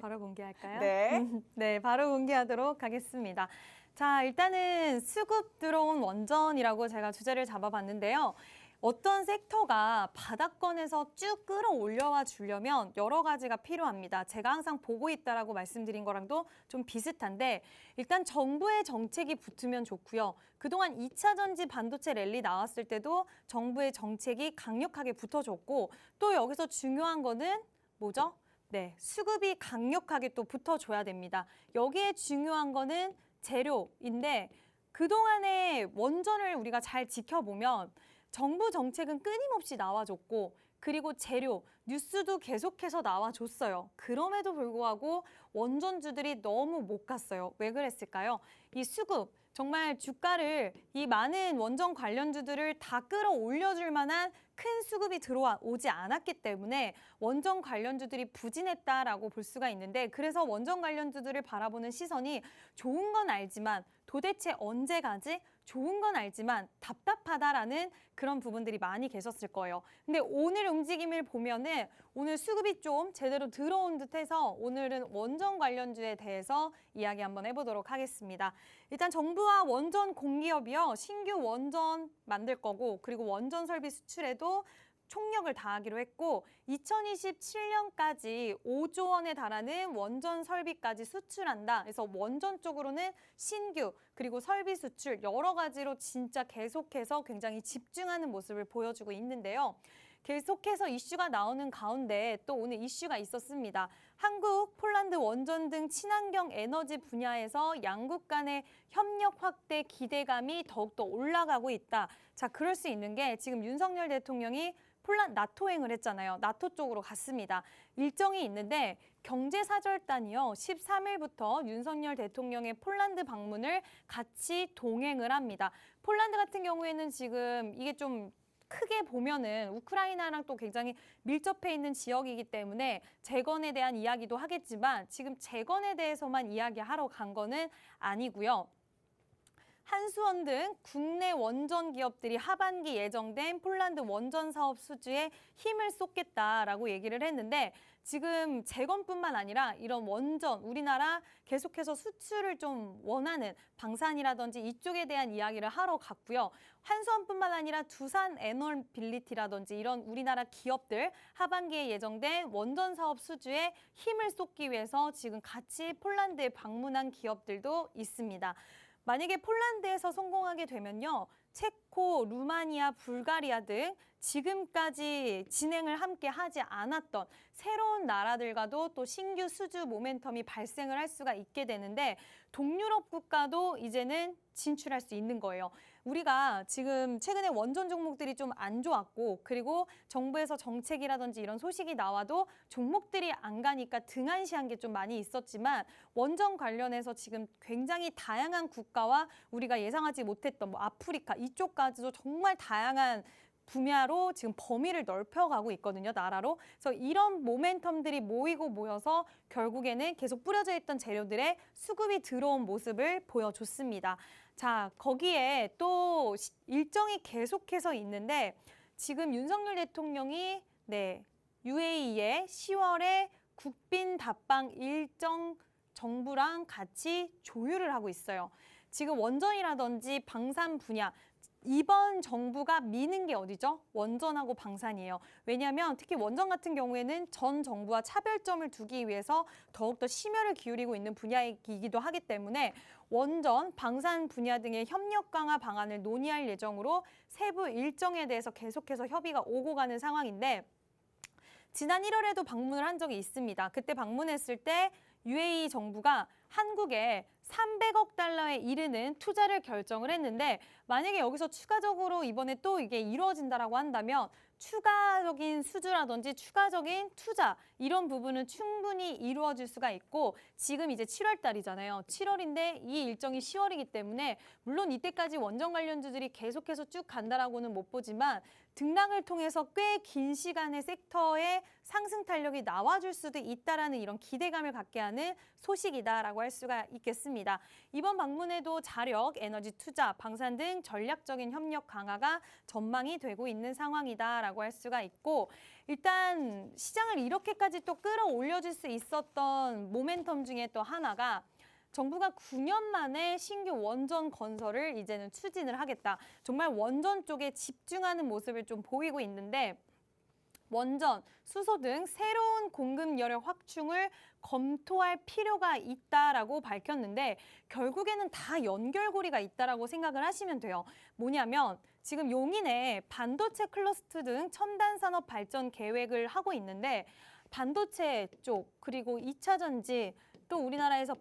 바로 공개할까요? 네. 네, 바로 공개하도록 하겠습니다. 자, 일단은 수급 들어온 원전이라고 제가 주제를 잡아봤는데요. 어떤 섹터가 바닥권에서 쭉 끌어올려와 주려면 여러 가지가 필요합니다. 제가 항상 보고 있다라고 말씀드린 거랑도 좀 비슷한데, 일단 정부의 정책이 붙으면 좋고요. 그동안 2차 전지 반도체 랠리 나왔을 때도 정부의 정책이 강력하게 붙어줬고, 또 여기서 중요한 거는 뭐죠? 네, 수급이 강력하게 또 붙어줘야 됩니다. 여기에 중요한 거는 재료인데, 그동안의 원전을 우리가 잘 지켜보면 정부 정책은 끊임없이 나와줬고, 그리고 재료, 뉴스도 계속해서 나와줬어요. 그럼에도 불구하고 원전주들이 너무 못 갔어요. 왜 그랬을까요? 이 수급, 정말 주가를 이 많은 원전 관련주들을 다 끌어올려줄 만한 큰 수급이 들어오지 않았기 때문에 원전 관련주들이 부진했다라고 볼 수가 있는데, 그래서 원전 관련주들을 바라보는 시선이 좋은 건 알지만 도대체 언제 가지? 좋은 건 알지만 답답하다라는 그런 부분들이 많이 계셨을 거예요. 근데 오늘 움직임을 보면은 오늘 수급이 좀 제대로 들어온 듯해서 오늘은 원전 관련주에 대해서 이야기 한번 해보도록 하겠습니다. 일단 정부와 원전 공기업이요, 신규 원전 만들 거고, 그리고 원전 설비 수출에도 총력을 다하기로 했고, 2027년까지 5조 원에 달하는 원전 설비까지 수출한다. 그래서 원전 쪽으로는 신규 그리고 설비 수출 여러 가지로 진짜 계속해서 굉장히 집중하는 모습을 보여주고 있는데요. 계속해서 이슈가 나오는 가운데 또 오늘 이슈가 있었습니다. 한국, 폴란드 원전 등 친환경 에너지 분야에서 양국 간의 협력 확대 기대감이 더욱더 올라가고 있다. 자, 그럴 수 있는 게 지금 윤석열 대통령이 나토행을 했잖아요. 나토 쪽으로 갔습니다. 일정이 있는데 경제사절단이요, 13일부터 윤석열 대통령의 폴란드 방문을 같이 동행을 합니다. 폴란드 같은 경우에는 지금 이게 좀 크게 보면은 우크라이나랑 또 굉장히 밀접해 있는 지역이기 때문에 재건에 대한 이야기도 하겠지만 지금 재건에 대해서만 이야기하러 간 거는 아니고요. 한수원 등 국내 원전 기업들이 하반기 예정된 폴란드 원전 사업 수주에 힘을 쏟겠다라고 얘기를 했는데, 지금 재건뿐만 아니라 이런 원전, 우리나라 계속해서 수출을 좀 원하는 방산이라든지 이쪽에 대한 이야기를 하러 갔고요. 한수원뿐만 아니라 두산 에너빌리티라든지 이런 우리나라 기업들 하반기에 예정된 원전 사업 수주에 힘을 쏟기 위해서 지금 같이 폴란드에 방문한 기업들도 있습니다. 만약에 폴란드에서 성공하게 되면요, 체코, 루마니아, 불가리아 등 지금까지 진행을 함께 하지 않았던 새로운 나라들과도 또 신규 수주 모멘텀이 발생을 할 수가 있게 되는데, 동유럽 국가도 이제는 진출할 수 있는 거예요. 우리가 지금 최근에 원전 종목들이 좀 안 좋았고, 그리고 정부에서 정책이라든지 이런 소식이 나와도 종목들이 안 가니까 등한시한 게 좀 많이 있었지만, 원전 관련해서 지금 굉장히 다양한 국가와 우리가 예상하지 못했던 뭐 아프리카 이쪽까지도 정말 다양한 분야로 지금 범위를 넓혀가고 있거든요, 나라로. 그래서 이런 모멘텀들이 모이고 모여서 결국에는 계속 뿌려져 있던 재료들의 수급이 들어온 모습을 보여줬습니다. 자, 거기에 또 일정이 계속해서 있는데, 지금 윤석열 대통령이 UAE에 10월에 국빈 답방 일정 정부랑 같이 조율을 하고 있어요. 지금 원전이라든지 방산 분야, 이번 정부가 미는 게 어디죠? 원전하고 방산이에요. 왜냐하면 특히 원전 같은 경우에는 전 정부와 차별점을 두기 위해서 더욱더 심혈을 기울이고 있는 분야이기도 하기 때문에 원전, 방산 분야 등의 협력 강화 방안을 논의할 예정으로 세부 일정에 대해서 계속해서 협의가 오고 가는 상황인데, 지난 1월에도 방문을 한 적이 있습니다. 그때 방문했을 때 UAE 정부가 한국에 300억 달러에 이르는 투자를 결정을 했는데, 만약에 여기서 추가적으로 이번에 또 이게 이루어진다라고 한다면 추가적인 수주라든지 추가적인 투자 이런 부분은 충분히 이루어질 수가 있고, 지금 이제 7월 달이잖아요. 7월인데 이 일정이 10월이기 때문에 물론 이때까지 원전 관련주들이 계속해서 쭉 간다라고는 못 보지만 등락을 통해서 꽤 긴 시간의 섹터의 상승 탄력이 나와줄 수도 있다라는 이런 기대감을 갖게 하는 소식이다라고 할 수가 있겠습니다. 이번 방문에도 자력, 에너지 투자, 방산 등 전략적인 협력 강화가 전망이 되고 있는 상황이다라고 할 수가 있고, 일단 시장을 이렇게까지 또 끌어올려줄 수 있었던 모멘텀 중에 또 하나가 정부가 9년 만에 신규 원전 건설을 이제는 추진을 하겠다. 정말 원전 쪽에 집중하는 모습을 좀 보이고 있는데, 원전, 수소 등 새로운 공급 여력 확충을 검토할 필요가 있다라고 밝혔는데, 결국에는 다 연결고리가 있다라고 생각을 하시면 돼요. 뭐냐면 지금 용인에 반도체 클러스터 등 첨단 산업 발전 계획을 하고 있는데, 반도체 쪽 그리고 2차 전지 또 우리나라에서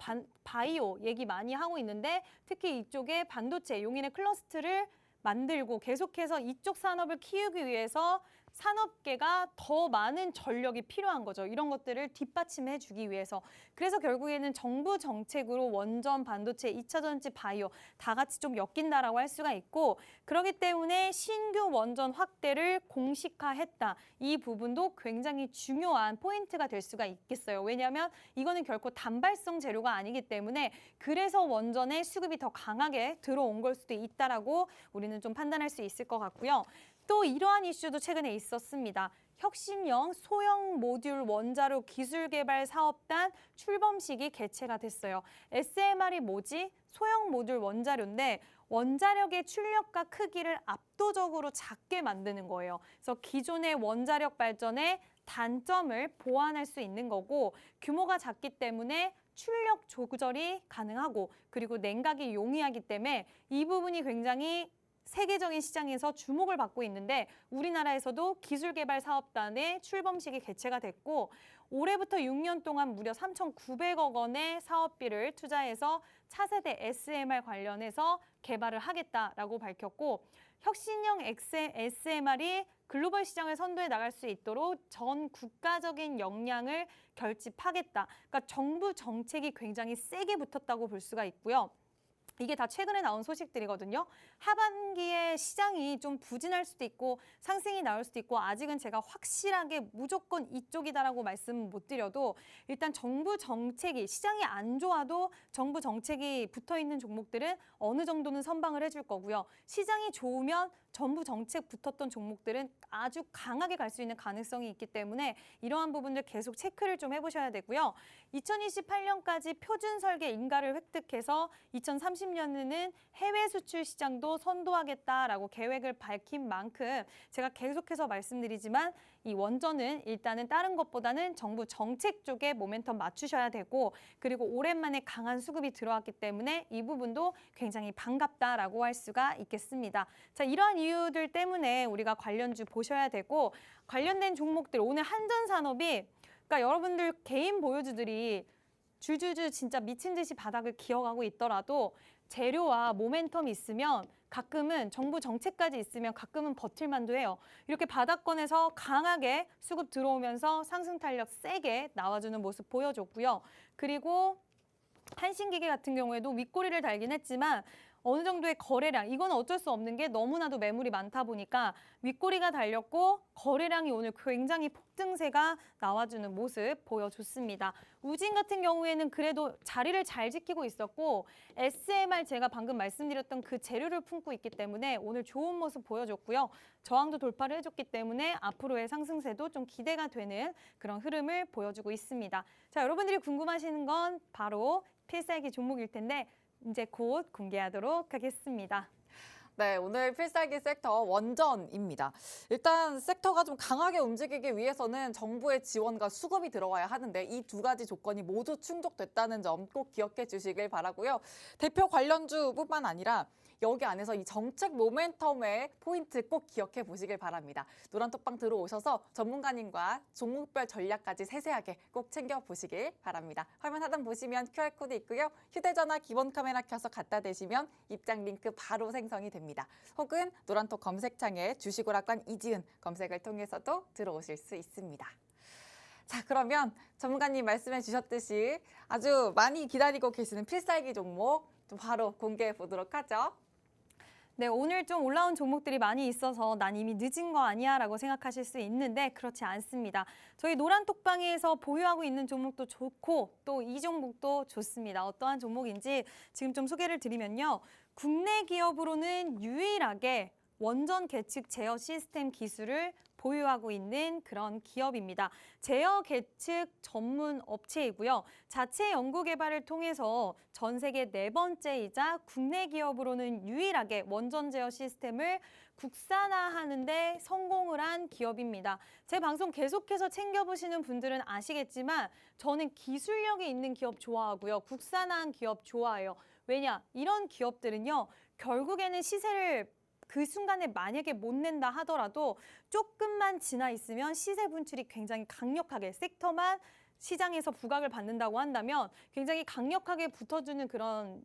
바이오 얘기 많이 하고 있는데, 특히 이쪽에 반도체 용인의 클러스터를 만들고 계속해서 이쪽 산업을 키우기 위해서 산업계가 더 많은 전력이 필요한 거죠. 이런 것들을 뒷받침해 주기 위해서. 그래서 결국에는 정부 정책으로 원전, 반도체, 2차 전지, 바이오 다 같이 좀 엮인다라고 할 수가 있고, 그렇기 때문에 신규 원전 확대를 공식화했다. 이 부분도 굉장히 중요한 포인트가 될 수가 있겠어요. 왜냐하면 이거는 결코 단발성 재료가 아니기 때문에 그래서 원전의 수급이 더 강하게 들어온 걸 수도 있다라고 우리는 좀 판단할 수 있을 것 같고요. 또 이러한 이슈도 최근에 있었습니다. 혁신형 소형 모듈 원자로 기술개발 사업단 출범식이 개최가 됐어요. SMR이 뭐지? 소형 모듈 원자료인데 원자력의 출력과 크기를 압도적으로 작게 만드는 거예요. 그래서 기존의 원자력 발전의 단점을 보완할 수 있는 거고 규모가 작기 때문에 출력 조절이 가능하고 그리고 냉각이 용이하기 때문에 이 부분이 굉장히 세계적인 시장에서 주목을 받고 있는데 우리나라에서도 기술개발 사업단의 출범식이 개최가 됐고 올해부터 6년 동안 무려 3,900억 원의 사업비를 투자해서 차세대 SMR 관련해서 개발을 하겠다라고 밝혔고 혁신형 SMR이 글로벌 시장을 선도해 나갈 수 있도록 전 국가적인 역량을 결집하겠다. 그러니까 정부 정책이 굉장히 세게 붙었다고 볼 수가 있고요. 이게 다 최근에 나온 소식들이거든요. 하반기에 시장이 좀 부진할 수도 있고 상승이 나올 수도 있고 아직은 제가 확실하게 무조건 이쪽이다라고 말씀 못 드려도 일단 정부 정책이 시장이 안 좋아도 정부 정책이 붙어 있는 종목들은 어느 정도는 선방을 해줄 거고요. 시장이 좋으면 정부 정책 붙었던 종목들은 아주 강하게 갈 수 있는 가능성이 있기 때문에 이러한 부분들 계속 체크를 좀 해보셔야 되고요. 2028년까지 표준 설계 인가를 획득해서 2030년에는 해외 수출 시장도 선도하겠다라고 계획을 밝힌 만큼 제가 계속해서 말씀드리지만 이 원전은 일단은 다른 것보다는 정부 정책 쪽에 모멘텀 맞추셔야 되고 그리고 오랜만에 강한 수급이 들어왔기 때문에 이 부분도 굉장히 반갑다라고 할 수가 있겠습니다. 자, 이러한 이유들 때문에 우리가 관련주 보셔야 되고 관련된 종목들 오늘 한전산업이 그러니까 여러분들 개인 보유주들이 주주주 진짜 미친 듯이 바닥을 기어가고 있더라도 재료와 모멘텀이 있으면 가끔은 정부 정책까지 있으면 가끔은 버틸만도 해요. 이렇게 바닥권에서 강하게 수급 들어오면서 상승 탄력 세게 나와주는 모습 보여줬고요. 그리고 한신기계 같은 경우에도 윗꼬리를 달긴 했지만 어느 정도의 거래량, 이건 어쩔 수 없는 게 너무나도 매물이 많다 보니까 윗꼬리가 달렸고 거래량이 오늘 굉장히 폭등세가 나와주는 모습 보여줬습니다. 우진 같은 경우에는 그래도 자리를 잘 지키고 있었고 SMR 제가 방금 말씀드렸던 그 재료를 품고 있기 때문에 오늘 좋은 모습 보여줬고요. 저항도 돌파를 해줬기 때문에 앞으로의 상승세도 좀 기대가 되는 그런 흐름을 보여주고 있습니다. 자, 여러분들이 궁금하시는 건 바로 필살기 종목일 텐데 이제 곧 공개하도록 하겠습니다. 네, 오늘 필살기 섹터 원전입니다. 일단 섹터가 좀 강하게 움직이기 위해서는 정부의 지원과 수급이 들어와야 하는데 이 두 가지 조건이 모두 충족됐다는 점 꼭 기억해 주시길 바라고요. 대표 관련주뿐만 아니라 여기 안에서 이 정책 모멘텀의 포인트 꼭 기억해 보시길 바랍니다. 노란톡방 들어오셔서 전문가님과 종목별 전략까지 세세하게 꼭 챙겨보시길 바랍니다. 화면 하단 보시면 QR코드 있고요. 휴대전화 기본 카메라 켜서 갖다 대시면 입장 링크 바로 생성이 됩니다. 혹은 노란톡 검색창에 주식오락관 이지은 검색을 통해서도 들어오실 수 있습니다. 자, 그러면 전문가님 말씀해 주셨듯이 아주 많이 기다리고 계시는 필살기 종목 좀 바로 공개해 보도록 하죠. 네, 오늘 좀 올라온 종목들이 많이 있어서 난 이미 늦은 거 아니야 라고 생각하실 수 있는데 그렇지 않습니다. 저희 노란톡방에서 보유하고 있는 종목도 좋고 또 이 종목도 좋습니다. 어떠한 종목인지 지금 좀 소개를 드리면요. 국내 기업으로는 유일하게 원전 계측 제어 시스템 기술을 보유하고 있는 그런 기업입니다. 제어 계측 전문 업체이고요. 자체 연구 개발을 통해서 전 세계 4번째이자 국내 기업으로는 유일하게 원전 제어 시스템을 국산화하는 데 성공을 한 기업입니다. 제 방송 계속해서 챙겨보시는 분들은 아시겠지만 저는 기술력이 있는 기업 좋아하고요. 국산화한 기업 좋아해요. 왜냐? 이런 기업들은요. 결국에는 시세를 그 순간에 만약에 못 낸다 하더라도 조금만 지나 있으면 시세 분출이 굉장히 강력하게 섹터만 시장에서 부각을 받는다고 한다면 굉장히 강력하게 붙어주는 그런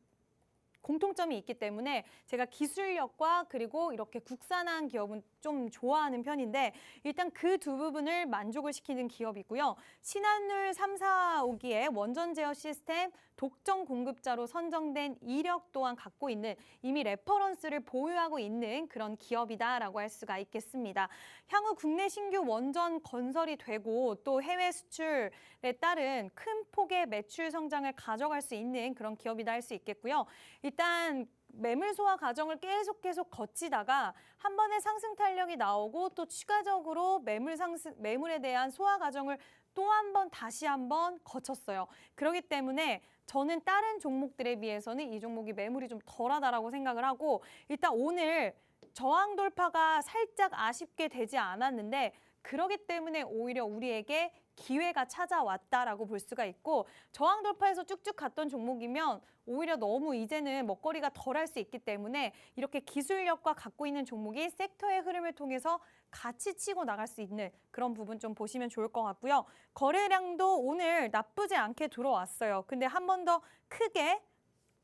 공통점이 있기 때문에 제가 기술력과 그리고 이렇게 국산화한 기업은 좀 좋아하는 편인데 일단 그 두 부분을 만족을 시키는 기업이고요. 신한울 3, 4호기에 원전 제어 시스템 독점 공급자로 선정된 이력 또한 갖고 있는 이미 레퍼런스를 보유하고 있는 그런 기업이다라고 할 수가 있겠습니다. 향후 국내 신규 원전 건설이 되고 또 해외 수출에 따른 큰 폭의 매출 성장을 가져갈 수 있는 그런 기업이다 할 수 있겠고요. 일단 매물 소화 과정을 계속 거치다가 한 번에 상승 탄력이 나오고 또 추가적으로 매물에 대한 소화 과정을 또 한 번 다시 한번 거쳤어요. 그렇기 때문에 저는 다른 종목들에 비해서는 이 종목이 매물이 좀 덜하다라고 생각을 하고 일단 오늘 저항 돌파가 살짝 아쉽게 되지 않았는데 그렇기 때문에 오히려 우리에게 기회가 찾아왔다라고 볼 수가 있고 저항 돌파해서 쭉쭉 갔던 종목이면 오히려 너무 이제는 먹거리가 덜할 수 있기 때문에 이렇게 기술력과 갖고 있는 종목이 섹터의 흐름을 통해서 같이 치고 나갈 수 있는 그런 부분 좀 보시면 좋을 것 같고요. 거래량도 오늘 나쁘지 않게 들어왔어요. 근데 한 번 더 크게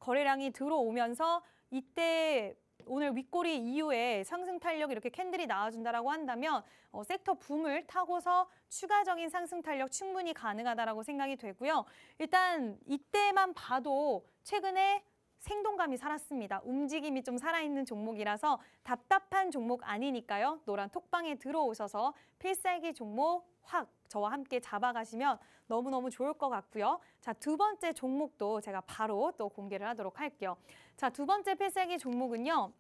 거래량이 들어오면서 이때 오늘 윗꼬리 이후에 상승 탄력 이렇게 캔들이 나와준다라고 한다면 섹터 붐을 타고서 추가적인 상승 탄력 충분히 가능하다라고 생각이 되고요. 일단 이때만 봐도 최근에 생동감이 살았습니다. 움직임이 좀 살아있는 종목이라서 답답한 종목 아니니까요. 노란 톡방에 들어오셔서 필살기 종목 확 저와 함께 잡아가시면 너무너무 좋을 것 같고요. 자, 두 번째 종목도 제가 바로 또 공개를 하도록 할게요. 자, 두 번째 필살기 종목은요.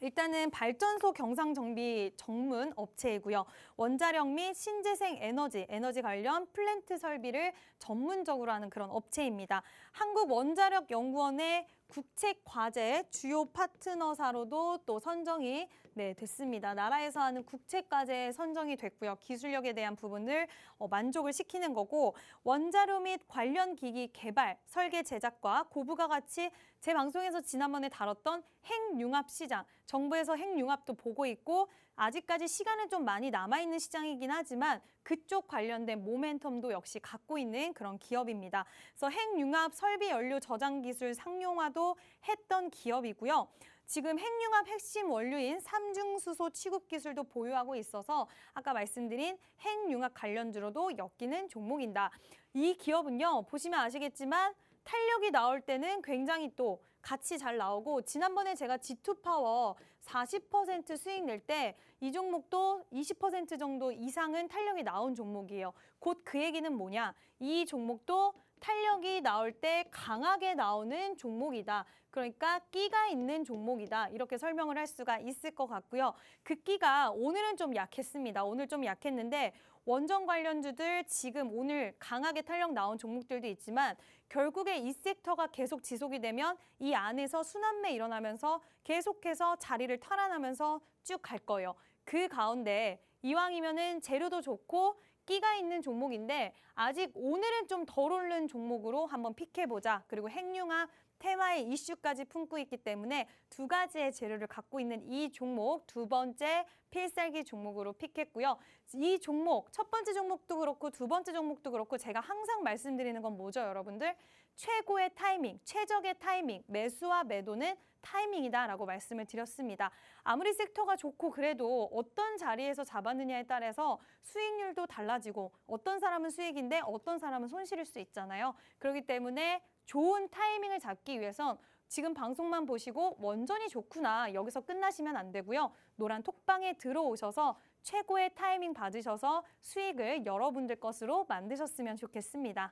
일단은 발전소 경상정비 전문 업체이고요. 원자력 및 신재생 에너지 관련 플랜트 설비를 전문적으로 하는 그런 업체입니다. 한국원자력연구원의 국책과제 주요 파트너사로도 또 선정이 됐습니다. 나라에서 하는 국책과제에 선정이 됐고요. 기술력에 대한 부분을 만족을 시키는 거고 원자료 및 관련 기기 개발, 설계 제작과 고부가 가치 제 방송에서 지난번에 다뤘던 핵융합 시장, 정부에서 핵융합도 보고 있고 아직까지 시간은 좀 많이 남아있는 시장이긴 하지만 그쪽 관련된 모멘텀도 역시 갖고 있는 그런 기업입니다. 그래서 핵융합 설비 연료 저장 기술 상용화도 했던 기업이고요. 지금 핵융합 핵심 원료인 삼중수소 취급 기술도 보유하고 있어서 아까 말씀드린 핵융합 관련주로도 엮이는 종목이다. 이 기업은요, 보시면 아시겠지만 탄력이 나올 때는 굉장히 또 같이 잘 나오고 지난번에 제가 G2파워 40% 수익 낼 때 이 종목도 20% 정도 이상은 탄력이 나온 종목이에요. 곧 그 얘기는 뭐냐? 이 종목도 탄력이 나올 때 강하게 나오는 종목이다. 그러니까 끼가 있는 종목이다. 이렇게 설명을 할 수가 있을 것 같고요. 그 끼가 오늘은 좀 약했습니다. 오늘 좀 약했는데 원전 관련주들 지금 오늘 강하게 탄력 나온 종목들도 있지만 결국에 이 섹터가 계속 지속이 되면 이 안에서 순환매 일어나면서 계속해서 자리를 탈환하면서 쭉 갈 거예요. 그 가운데 이왕이면은 재료도 좋고 끼가 있는 종목인데 아직 오늘은 좀 덜 오른 종목으로 한번 픽해보자. 그리고 핵융합 테마의 이슈까지 품고 있기 때문에 두 가지의 재료를 갖고 있는 이 종목 두 번째 필살기 종목으로 픽했고요. 이 종목 첫 번째 종목도 그렇고 두 번째 종목도 그렇고 제가 항상 말씀드리는 건 뭐죠, 여러분들? 최고의 타이밍, 최적의 타이밍, 매수와 매도는 타이밍이다라고 말씀을 드렸습니다. 아무리 섹터가 좋고 그래도 어떤 자리에서 잡았느냐에 따라서 수익률도 달라지고 어떤 사람은 수익인데 어떤 사람은 손실일 수 있잖아요. 그렇기 때문에 좋은 타이밍을 잡기 위해선 지금 방송만 보시고 원전이 좋구나 여기서 끝나시면 안 되고요. 노란 톡방에 들어오셔서 최고의 타이밍 받으셔서 수익을 여러분들 것으로 만드셨으면 좋겠습니다.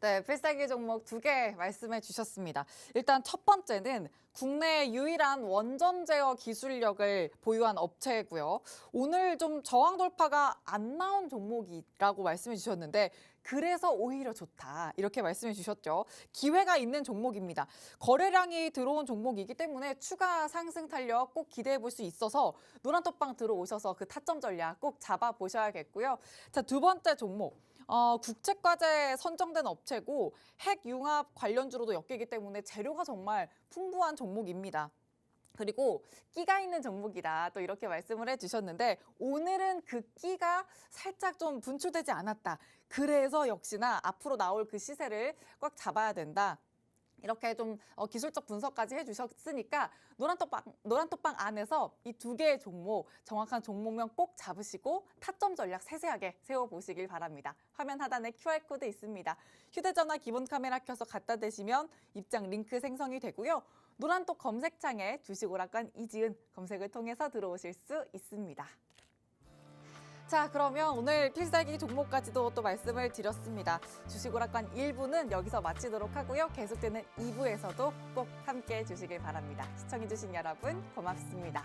네, 필살기 종목 두 개 말씀해 주셨습니다. 일단 첫 번째는 국내 유일한 원전 제어 기술력을 보유한 업체고요. 오늘 좀 저항 돌파가 안 나온 종목이라고 말씀해 주셨는데 그래서 오히려 좋다 이렇게 말씀해 주셨죠. 기회가 있는 종목입니다. 거래량이 들어온 종목이기 때문에 추가 상승 탄력 꼭 기대해 볼 수 있어서 노란톡방 들어오셔서 그 타점 전략 꼭 잡아보셔야겠고요. 자, 두 번째 종목. 국책과제에 선정된 업체고 핵융합 관련주로도 엮이기 때문에 재료가 정말 풍부한 종목입니다. 그리고 끼가 있는 종목이다 또 이렇게 말씀을 해주셨는데 오늘은 그 끼가 살짝 좀 분출되지 않았다. 그래서 역시나 앞으로 나올 그 시세를 꽉 잡아야 된다. 이렇게 좀 기술적 분석까지 해주셨으니까 노란톡방 안에서 이 두 개의 종목, 정확한 종목명 꼭 잡으시고 타점 전략 세세하게 세워보시길 바랍니다. 화면 하단에 QR코드 있습니다. 휴대전화 기본 카메라 켜서 갖다 대시면 입장 링크 생성이 되고요. 노란톡 검색창에 주식오락관 이지은 검색을 통해서 들어오실 수 있습니다. 자, 그러면 오늘 필살기 종목까지도 또 말씀을 드렸습니다. 주식오락관 1부는 여기서 마치도록 하고요. 계속되는 2부에서도 꼭 함께해 주시길 바랍니다. 시청해주신 여러분 고맙습니다.